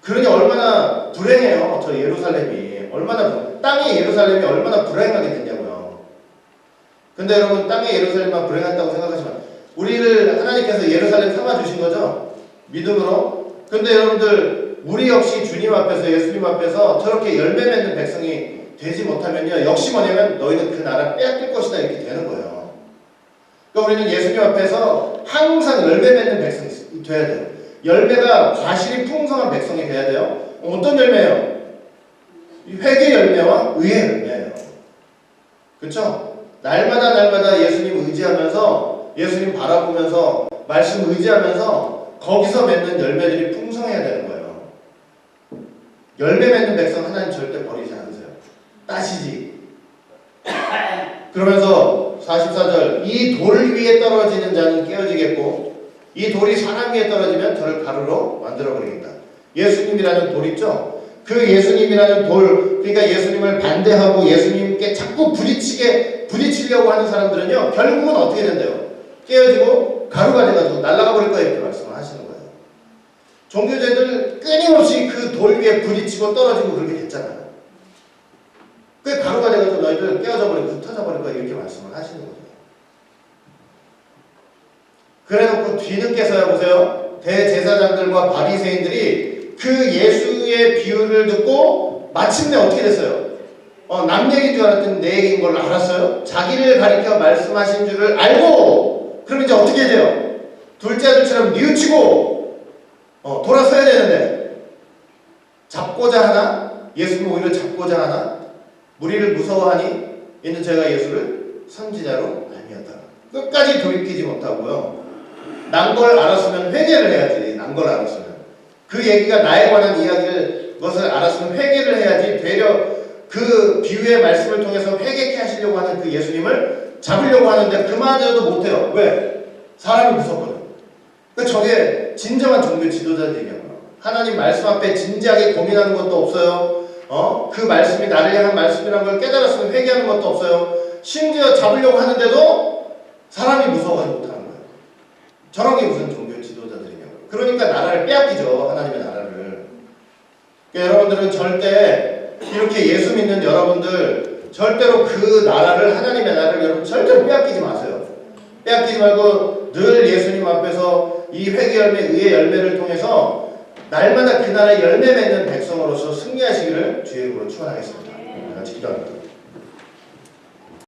그러니 얼마나 불행해요. 저 예루살렘이 땅의 예루살렘이 얼마나 불행하게 됐냐고요. 근데 여러분 땅의 예루살렘만 불행했다고 생각하시면 우리를 하나님께서 예루살렘 삼아주신 거죠. 믿음으로. 근데 여러분들 우리 역시 주님 앞에서 예수님 앞에서 저렇게 열매 맺는 백성이 되지 못하면요. 역시 뭐냐면 너희는 그 나라 빼앗길 것이다 이렇게 되는 거예요. 그러니까 우리는 예수님 앞에서 항상 열매 맺는 백성이 돼야 돼요. 열매가 과실이 풍성한 백성이 돼야 돼요. 어떤 열매예요? 회개 열매와 의의 열매예요. 그렇죠? 날마다 예수님 의지하면서 예수님 바라보면서 말씀 의지하면서 거기서 맺는 열매들이 풍성해야 되는 거예요. 열매 맺는 백성 하나님 절대 버리지 않으세요. 따시지. 그러면서 44절 이 돌 위에 떨어지는 자는 깨어지겠고 이 돌이 사람 위에 떨어지면 저를 가루로 만들어버리겠다. 예수님이라는 돌 있죠? 그 예수님이라는 돌, 그러니까 예수님을 반대하고 예수님께 자꾸 부딪히려고 하는 사람들은요, 결국은 어떻게 된대요? 깨어지고 가루가 돼가지고 날아가 버릴 거예요. 이렇게 말씀을 하시는 거예요. 종교제들 끊임없이 그 돌 위에 부딪히고 떨어지고 그렇게 됐잖아요. 그 가루가 돼가지고 너희들 깨어져 버리고 흩어져 버릴 거야. 이렇게 말씀을 하시는 거죠. 그래놓고 뒤늦게서야 보세요. 대제사장들과 바리새인들이 그 예수의 비유를 듣고 마침내 어떻게 됐어요? 남 얘기인 줄 알았더니 내 얘기인 걸 알았어요. 자기를 가리켜 말씀하신 줄을 알고 그럼 이제 어떻게 돼요? 둘째 아들처럼 뉘우치고 돌아서야 되는데 잡고자 하나? 예수님 오히려 잡고자 하나? 무리를 무서워하니? 있는 제가 예수를 선지자로 알미었다. 끝까지 돌이키지 못하고요. 난 걸 알았으면 회개를 해야지. 난 걸 알았으면. 그 얘기가 나에 관한 이야기를 것을 알았으면 회개를 해야지. 되려 그 비유의 말씀을 통해서 회개케 하시려고 하는 그 예수님을 잡으려고 하는데 그마저도 못해요. 왜? 사람이 무섭거든. 저게 진정한 종교 지도자들 얘기하고요. 하나님 말씀 앞에 진지하게 고민하는 것도 없어요. 그 말씀이 나를 향한 말씀이라는 걸 깨달았으면 회개하는 것도 없어요. 심지어 잡으려고 하는데도 사람이 무서워서 못하는 거예요. 저런 게 무슨 종교 지도자들이냐고. 그러니까 나라를 빼앗기죠. 하나님의 나라를. 그러니까 여러분들은 절대 이렇게 예수 믿는 여러분들 절대로 그 나라를, 하나님의 나라를 여러분 절대로 빼앗기지 마세요. 빼앗기지 말고 늘 예수님 앞에서 이 회개 열매, 의의 열매를 통해서 날마다 그 나라의 열매 맺는 백성으로서 승리하시기를 주의 이름으로 축원하겠습니다. 같이 기도합니다.